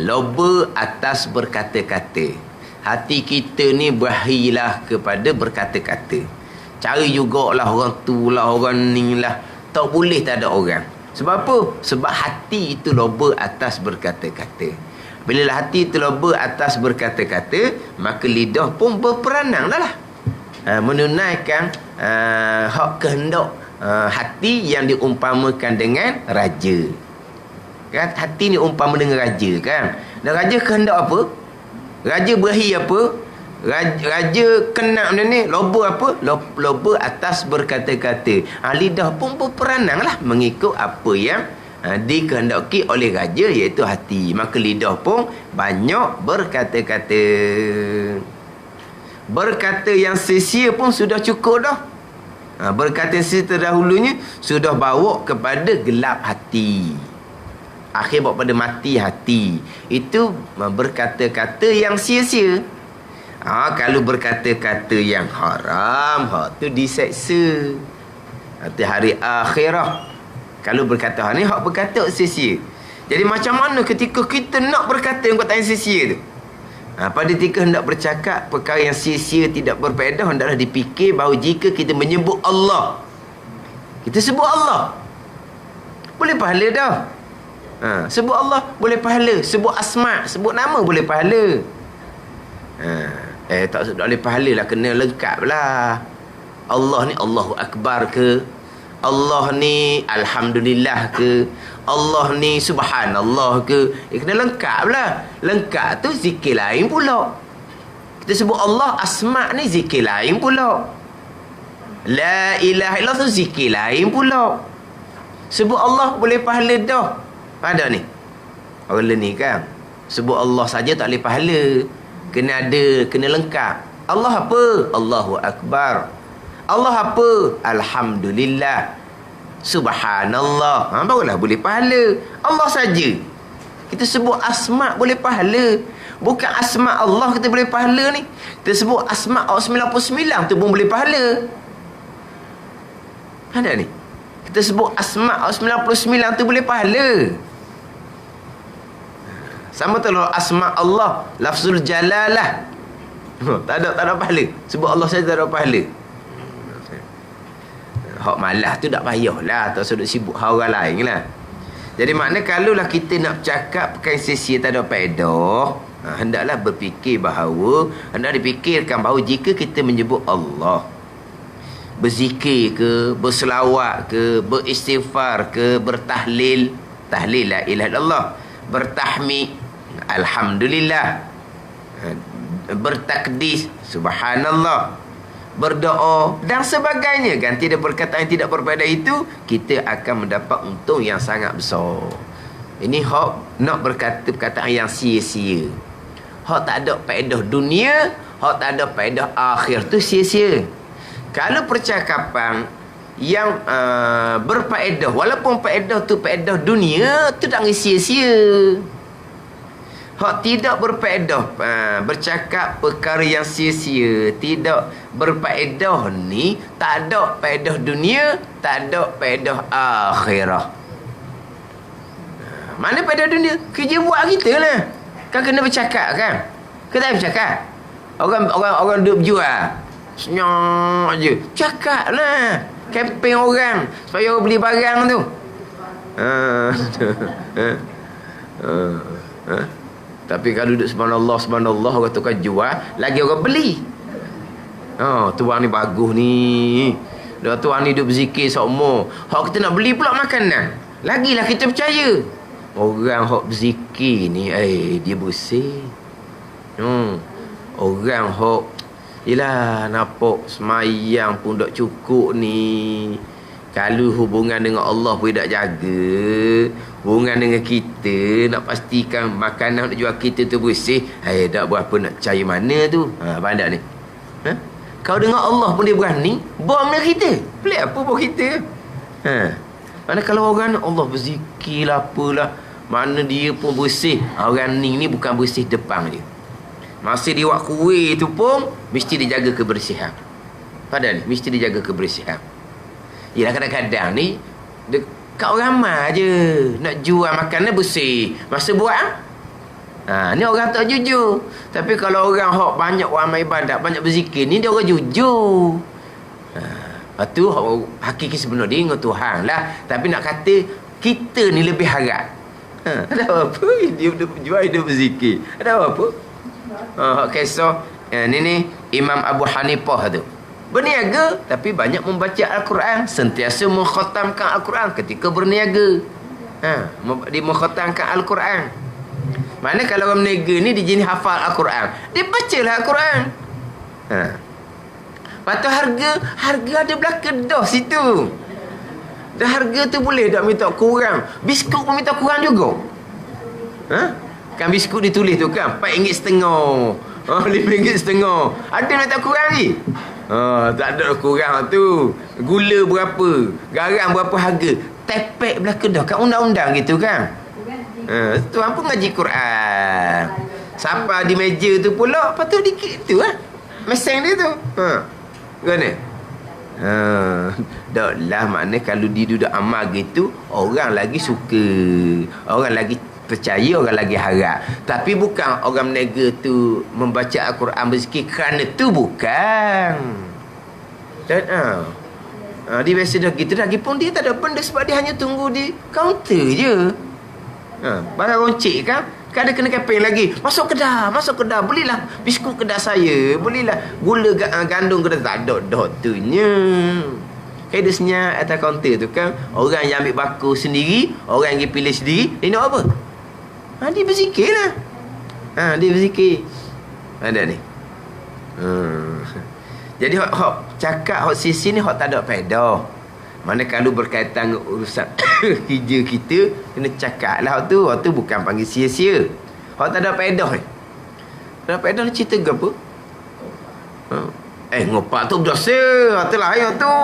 Loba atas berkata-kata. Hati kita ni berakhirlah kepada berkata-kata. Cari jugalah orang tu lah, orang ni lah. Tak boleh tak ada orang. Sebab apa? Sebab hati itu loba atas berkata-kata. Bila hati itu loba atas berkata-kata, maka lidah pun berperanang lah. Menunaikan hak kehendak hati yang diumpamakan dengan raja. Kan? Hati ni umpama dengan raja kan. Dan raja kehendak apa? Raja berakhir apa? Raja kena benda ni, loba apa? Loba atas berkata-kata. Lidah pun berperanang lah mengikut apa yang dikehendaki oleh raja, iaitu hati. Maka lidah pun banyak berkata-kata. Berkata yang sia-sia pun sudah cukup dah. Berkata sia terdahulunya sudah bawa kepada gelap hati, akhir bawa pada mati hati. Itu berkata-kata yang sia-sia. Kalau berkata-kata yang haram, hak tu diseksa nanti hari akhirah. Kalau berkata ni hak berkata sia-sia. Jadi macam mana ketika kita nak berkata yang kata yang sia-sia tu? Pada ketika hendak bercakap perkara yang sia-sia tidak berfaedah, hendaklah dipikir bahawa jika kita menyebut Allah, kita sebut Allah, boleh pahala dah. Sebut Allah boleh pahala. Sebut asma', sebut nama boleh pahala. Tak boleh pahala lah, kena lengkap lah. Allah ni Allahu Akbar ke? Allah ni Alhamdulillah ke? Allah ni Subhanallah ke? Kena lengkap lah. Lengkap tu zikir lain pula. Kita sebut Allah, asma' ni zikir lain pula. La ilaha illallah tu zikir lain pula. Sebut Allah boleh pahala dah. Ada ni orang ni kan, sebut Allah saja tak boleh pahala. Kena ada, kena lengkap. Allah apa? Allahu Akbar. Allah apa? Alhamdulillah. Subhanallah. Barulah boleh pahala. Allah saja. Kita sebut asma' boleh pahala. Bukan asma' Allah kita boleh pahala ni. Kita sebut asma' 99 tu pun boleh pahala. Ada ni. Kita sebut asma' 99 tu boleh pahala. Sama tu asma' Allah, lafzul jalalah. Tak ada pahala. Sebut Allah saja tak ada pahala. hak malas tu tak payahlah, tak usah duk sibuk hal orang lain lah. Jadi makna kalaulah kita nak cakap perkara sia-sia tak ada faedah, hendaklah berfikir bahawa, hendak dipikirkan bahawa jika kita menyebut Allah, berzikir ke, berselawat ke, beristighfar ke, bertahlil, tahlil la ilaha illallah, bertahmid alhamdulillah, bertakdis subhanallah, berdoa dan sebagainya, ganti dia perkataan yang tidak berfaedah itu, kita akan mendapat untung yang sangat besar. Ini hak nak berkata perkataan yang sia-sia, hak tak ada faedah dunia, hak tak ada faedah akhir, tu sia-sia. Kalau percakapan yang berfaedah, walaupun faedah tu faedah dunia, tu tak sia-sia. Hak tidak berfaedah, bercakap perkara yang sia-sia, tidak berfaedah ni, tak ada faedah dunia, tak ada faedah akhirah. Mana faedah dunia? Kerja buat kita lah. Kan kena bercakap kan? Kita bercakap. Orang duduk berjual, senyap je. Cakap lah. Kempen orang supaya orang beli barang tu. Tapi kalau duduk subhanallah, subhanallah, orang tukar jual, lagi orang beli. Tuan ni bagus ni. Tuan ni duduk berzikir seumur. Hak kita nak beli pula makanan, lagilah kita percaya. Orang hak berzikir ni, dia bersih. Orang hak, yelah, nampak semayang pun tak cukup ni. Kalau hubungan dengan Allah pun tak jaga, hubungan dengan kita, nak pastikan makanan nak jual kita tu bersih, tak berapa nak percaya mana tu. Pandai ni. Kau dengan Allah pun dia berani, bom dengan kita. Pelik apa bom kita? Mana kalau orang Allah berzikir lah apalah, mana dia pun bersih. Orang ni bukan bersih depan dia, masa dia buat kuih tu pun mesti dia jaga kebersihan. Padahal ni mesti dia jaga kebersihan. Yelah, kadang-kadang ni dekat orang ramai je nak jual makanan bersih, masa buat ni orang tak jujur. Tapi kalau orang hok banyak amal ibadat, banyak berzikir, ni dia orang jujur. Lepas tu hakiki sebenar dia dengan Tuhan lah. Tapi nak kata kita ni lebih harap, ada apa dia jual, dia berzikir, ada apa? Kisah ni Imam Abu Hanifah tu berniaga tapi banyak membaca Al-Quran, sentiasa mengkhatamkan Al-Quran ketika berniaga. Dia mengkhatamkan Al-Quran. Mana kalau orang berniaga ni dia jenis hafal Al-Quran, dia bacalah Al-Quran. Lepas tu harga ada belakang dah situ. Dan harga tu boleh tak minta kurang. Biskut pun minta kurang juga. Kan biskut ditulis tu kan RM4.5, RM5.5. Ada nak tak kurang ni? Tak ada kurang tu. Gula berapa, garam berapa harga, tepek belaka dah kat undang-undang gitu kan. Tuan pun ngaji Quran, siapa di meja tu pula patut dikit tu meseng dia tu. Gana? Taklah, makna kalau dia duduk amal gitu, orang lagi suka, orang lagi percaya, orang lagi harap. Tapi bukan orang menega tu membaca Al-Quran berzikir kerana tu, bukan. Dan dia biasa dah gitu, lagi pun dia tak ada benda sebab dia hanya tunggu di kaunter je. Barang roncik kan, ada kena keping lagi, masuk kedah, belilah biskut kedah saya, belilah gula gandum kedah, tak ada dah tu nya. Dia senyap atas kaunter tu kan, orang yang ambil baku sendiri, orang yang pilih sendiri, dia nak apa? Dia berzikir lah. Dia berzikir. Ada ni. Jadi hak cakap hak sisi ni hak tak ada faedah. Mana kalau berkaitan dengan urusan kerja kita, kena cakap lah hak tu bukan panggil sia-sia. Hak tak ada faedah ni. Tak ada faedah ni cerita ke apa? Ngopak tu berdosa. Hak tu lah ayat tu.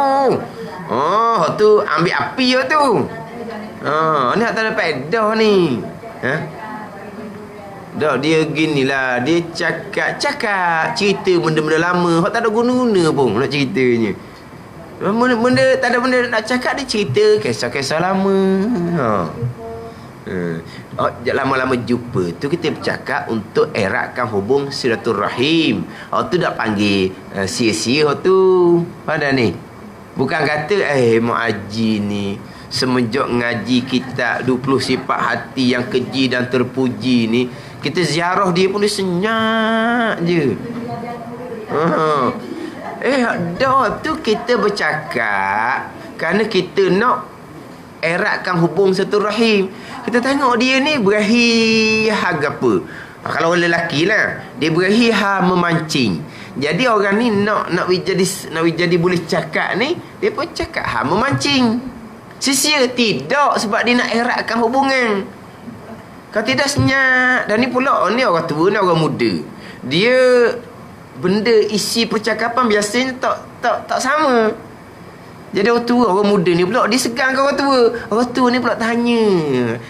Hak tu ambil api hak tu. Ni hak tak ada faedah ni. Dah dia ginilah, dia cakap cerita benda-benda lama, hak tak ada guna-guna pun nak ceritanya. Benda tak ada benda nak cakap, dia cerita kisah-kisah lama. Lama-lama jumpa tu kita bercakap untuk eratkan hubung silaturahim. Tu dak panggil sia-sia tu. Pada ni. Bukan kata Mak Haji ni semenjak ngaji kitab 20 sifat hati yang keji dan terpuji ni, kita ziarah dia pun dia senyap je. Dah tu kita bercakap kerana kita nak eratkan hubung silaturahim. Kita tengok dia ni berahi apa. Kalau orang lelaki lah, dia berahi memancing. Jadi orang ni nak jadi boleh cakap ni, dia pun cakap memancing. Sia-sia tidak, sebab dia nak eratkan hubungan. Kalau tidak senyap. Dan ni pula ni orang tua ni orang muda. Dia benda isi percakapan biasanya tak sama. Jadi orang tua, orang muda ni pula dia segan ke orang tua. Orang tua ni pula tanya.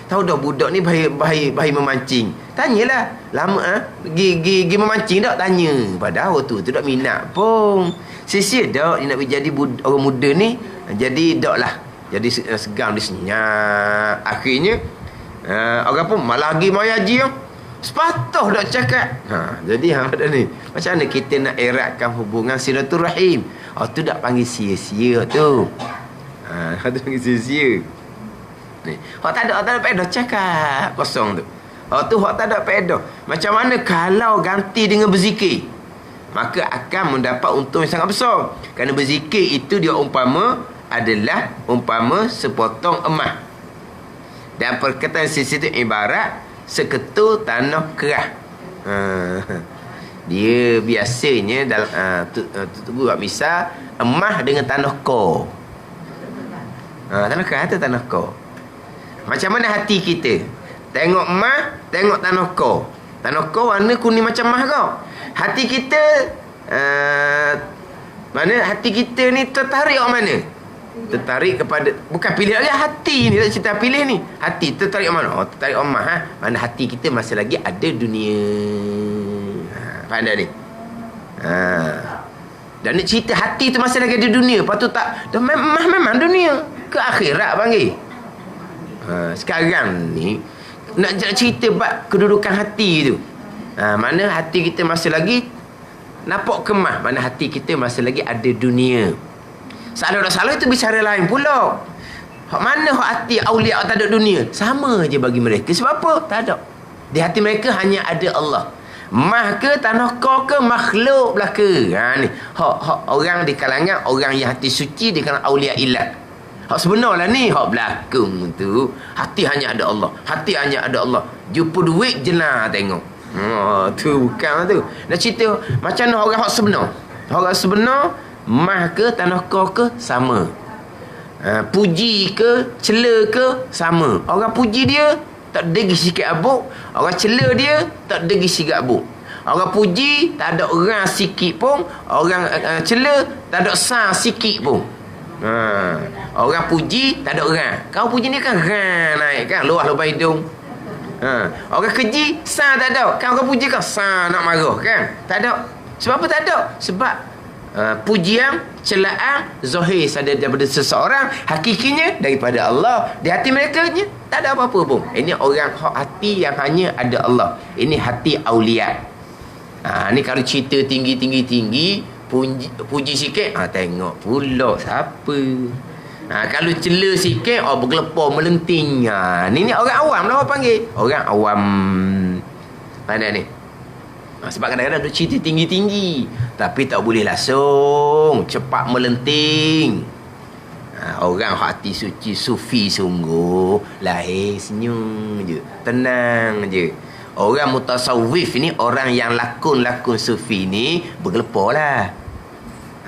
Tahu dah budak ni bahaya memancing. Tanyalah. Lama Gi memancing tak? Tanya. Padahal orang tua tu tak minat pun. Sia-sia dak dia nak jadi orang muda ni. Jadi dak lah. Jadi segan dia senyap. Akhirnya orang pun malah pergi mai haji tu. Sepatah dak cakap. Jadi dah ni. Macam mana kita nak eratkan hubungan silaturahim? Tu dak panggil sia-sia tu. Tu panggil sia-sia. Ni, hak tak ada faedah cakap kosong tu. Tu hak tak ada faedah. Macam mana kalau ganti dengan berzikir? Maka akan mendapat untung yang sangat besar. Kerana berzikir itu dia adalah umpama sepotong emas. Dan perkataan sisi itu ibarat seketul tanah kerah. Dia biasanya dalam tu buat misal emas dengan tanah kor. Tanah kerah atau tanah kor. Macam mana hati kita? Tengok emas, tengok tanah kor. Tanah kor warna kuning macam emas kau. Hati kita mana hati kita ni tertarik ke mana? Tertarik kepada, bukan pilih lagi hati ni, tak cerita pilih ni. Hati tertarik mana? Tertarik emas. Mana hati kita masih lagi ada dunia. Faham dah ni? Dan nak cerita hati tu masih lagi ada dunia. Lepas tu tak, dah memang dunia. Ke akhirat panggil. Sekarang ni nak cerita bab kedudukan hati tu. Mana hati kita masih lagi nampak kemas. Mana hati kita masih lagi ada dunia. Salah tak salah itu bicara lain pula. Mana hati awliya tak ada dunia? Sama je bagi mereka. Sebab apa? Tak ada. Di hati mereka hanya ada Allah. Mah ke tanah kau ke makhluk belaka. Ni orang di kalangan orang yang hati suci di kalangan awliya ilah. Hak sebenarlah ni hak belakang tu. Hati hanya ada Allah. Hati hanya ada Allah. Jumpa duit je lah tengok. Tu bukan tu. Nak cerita macam mana orang hak sebenar. Orang sebenar mah ke tanah kau ke sama. Puji ke cela ke sama. Orang puji dia tak degi sikit abuk. Orang cela dia tak degi sikit abuk. Orang puji tak ada orang sikit pun. Orang cela tak ada sah sikit pun. Orang puji tak ada orang. Kau puji ni kan naik kan luah lubang hidung. Orang keji sah tak ada. Kan orang puji kan sah nak marah kan. Tak ada. Sebab apa tak ada? Sebab pujian, celaan zahir saja daripada seseorang, hakikinya daripada Allah. Di hati mereka nya tak ada apa-apa pun. Ini orang hati yang hanya ada Allah. Ini hati awliya. Ni kalau cerita tinggi puji sikit, tengok pula siapa. Kalau cela sikit, bergelepar melenting. Ni orang awam lah orang panggil. Orang awam. Mana ni? Sebab kadang-kadang duk cerita tinggi-tinggi tapi tak boleh langsung cepat melenting. Orang hati suci sufi sungguh lahir senyum je, tenang je. Orang mutasawwif ni, orang yang lakon sufi ni bergelepar lah.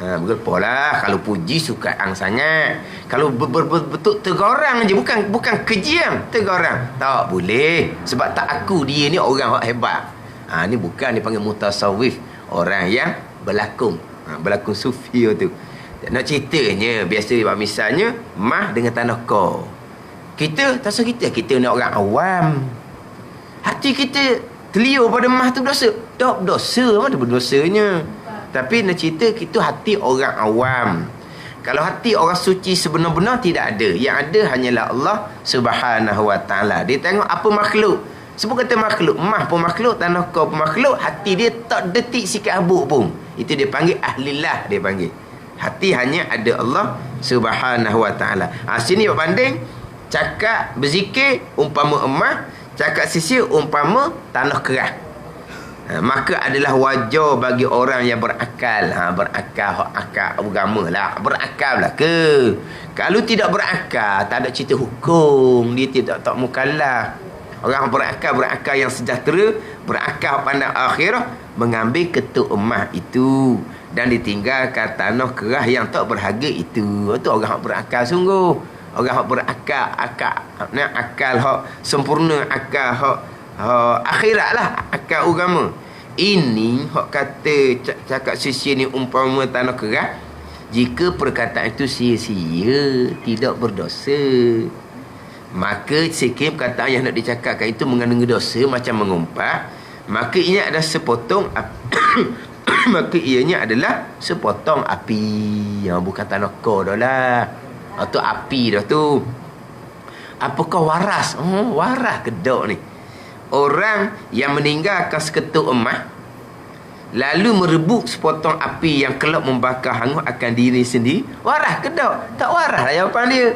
Bergelepar lah. Kalau puji suka sangat. Kalau betul tergorang je, bukan kejian, tergorang. Tak boleh. Sebab tak aku dia ni orang hebat. Ni bukan dipanggil mutasawwif, orang yang berlakon. Berlakon sufi tu. Nak ceritanya biasa misalnya mah dengan tanah kau. Kita tak usah kita ni orang awam. Hati kita terliur pada mah tu berdosa. Tak berdosa, mana berdosanya. Tapi nak cerita kita hati orang awam. Kalau hati orang suci sebenar-benar tidak ada. Yang ada hanyalah Allah Subhanahu Wa Taala. Dia tengok apa makhluk. Sebab kata makhluk, mah pun makhluk, tanah kau pun makhluk, hati dia tak detik sikit habuk pun. Itu dia panggil ahlillah, dia panggil. Hati hanya ada Allah Subhanahu wa taala. Sini banding cakap berzikir umpama emas, cakap sisir umpama tanah keras. Maka adalah wajar bagi orang yang berakal. Berakal, akal agama lah. Berakal lah ke. Kalau tidak berakal, tak ada cerita hukum. Dia tak mukallaf. Orang berakal yang sejahtera, berakal pandang akhirah, mengambil ketuk emas itu dan ditinggalkan tanah keras yang tak berharga itu. Itu orang berakal sungguh. Orang berakal, akal hak sempurna, akal hak akhirat lah, akal agama. Ini hak kata cakap sisi ni umpama tanah keras, jika perkataan itu sia-sia, tidak berdosa, maka sikit perkataan yang nak dicakapkan itu mengandung dosa macam mengumpat, maka ini adalah sepotong maka ianya adalah sepotong api. Bukan tanah kor dah lah. Itu api dah tu. Apakah waras? Waras kedok ni. Orang yang meninggalkan seketul emas lalu merebut sepotong api yang kelak membakar hangus akan diri sendiri, waras kedok? Tak waras lah jawapan dia.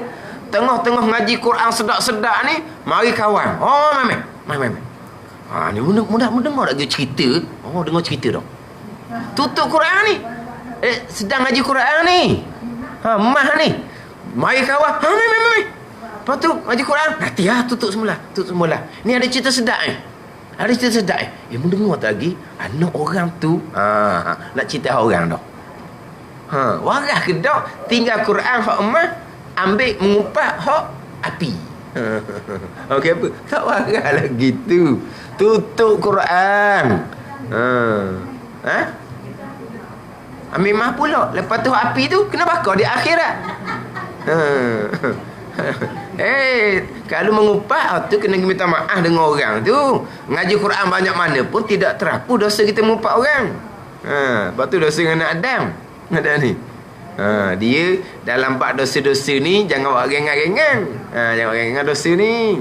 Tengah-tengah ngaji Quran sedap-sedap ni, mari kawan. Mai. Ni mudah-mudah dengar lagi cerita. Dengar cerita dah. Tutup Quran ni. Sedang ngaji Quran ni. Mah ni. Mari kawan. Mai. Lepas tu ngaji Quran, nanti tutup semula. Ni ada cerita sedap ni. Ada cerita sedap ni. Mendengar tak lagi, anak orang tu nak cerita orang dah. Waras ke tak? Tinggal Quran hak emas, ambil mengumpat hak api. Okey apa? Tak waras lagi tu. Tutup Quran. Ambil mah pula. Lepas tu api tu kena bakar di akhirat. Kalau mengumpat tu kena minta maaf dengan orang tu. Ngaji Quran banyak mana pun tidak terapu dosa kita mengumpat orang. Lepas tu dosa dengan anak Adam. Ada ni. Dia dalam bab dosa-dosa ni jangan buat ringan-ringan. Jangan ringan dosa ni.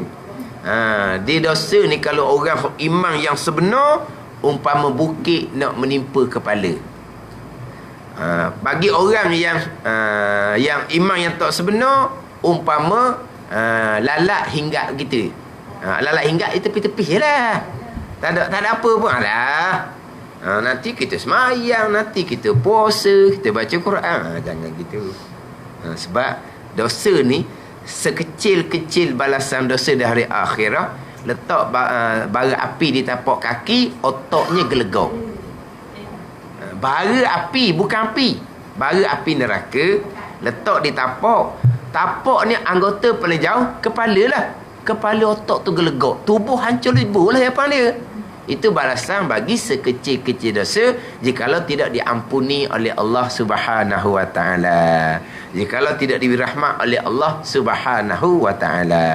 Dia dosa ni kalau orang iman yang sebenar, umpama bukit nak menimpa kepala. Bagi orang yang iman yang tak sebenar, umpama lalat hingga kita. Lalat hingga itu tepi-tepi lah. Tak ada apa pun lah. Nanti kita semayang, nanti kita puasa, kita baca Quran. Jangan gitu. Sebab dosa ni sekecil-kecil balasan dosa di hari akhirat. Letak bara api di tapak kaki, otaknya gelegok. Bara api, bukan api. Bara api neraka letak di tapak. Tapak ni anggota paling jauh, kepala lah. Kepala otak tu gelegok, tubuh hancur lebur lah apa dia. Itu balasan bagi sekecil-kecil dosa jikalau tidak diampuni oleh Allah Subhanahu wa taala. Jikalau tidak diberi rahmat oleh Allah Subhanahu wa taala.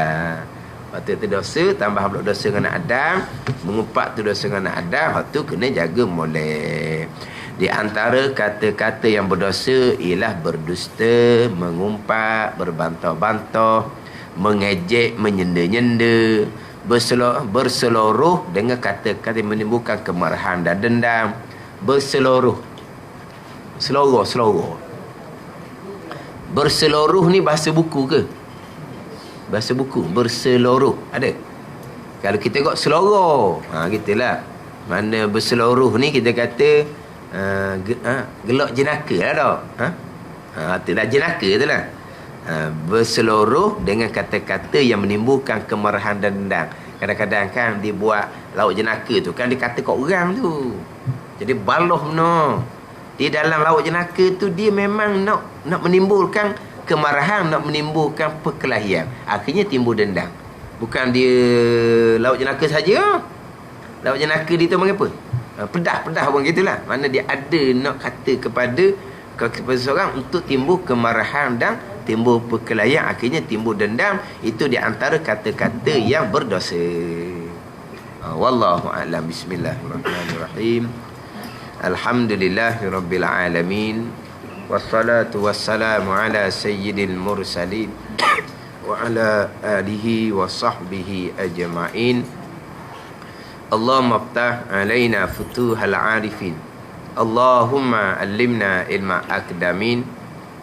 Waktu tu dosa tambah pula dosa dengan Adam, mengumpat tu dosa dengan Adam, waktu kena jaga molek. Di antara kata-kata yang berdosa ialah berdusta, mengumpat, berbantah-bantah, mengejek, menyenda-nyenda, berseluruh dengan kata-kata yang menimbulkan kemarahan dan dendam. Berseluruh. Berseluruh ni bahasa buku ke? Bahasa buku. Berseluruh. Ada? Kalau kita tengok seluruh. Gitulah. Mana berseluruh ni kita kata gelak jenaka lah tak? Itulah jenaka tu lah. Berseluruh dengan kata-kata yang menimbulkan kemarahan dan dendam. Kadang-kadang kan dia buat lauk jenaka tu kan dia kata kat orang tu. Jadi baloh no. Di dalam lauk jenaka tu dia memang nak menimbulkan kemarahan, nak menimbulkan perkelahian. Akhirnya timbul dendam. Bukan dia lauk jenaka saja. Lauk jenaka dia tu apa? Pedah orang gitulah. Mana dia ada nak kata kepada seseorang untuk timbul kemarahan dan timbul perkelahian, akhirnya timbul dendam. Itu di antara kata-kata yang berdosa. Wallahu a'lam. Bismillahirrahmanirrahim. Alhamdulillahirabbil alamin. Wassalatu wassalamu ala sayyidil mursalin wa ala alihi wa sahbihi ajma'in. Allahumma ftah alaina futuhal arifin Allahumma allimna ilma akdamin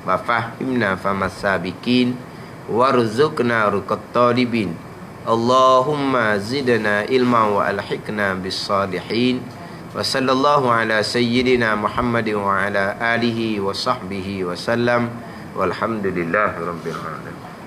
wa fahimna famas sabiqin warzuqna ruqat talibin. Allahumma zidna ilma wa alhiqna bis salihin. Wa sallallahu ala sayyidina Muhammadin wa ala alihi wa sahbihi wa sallam. Walhamdulillahi rabbil alamin.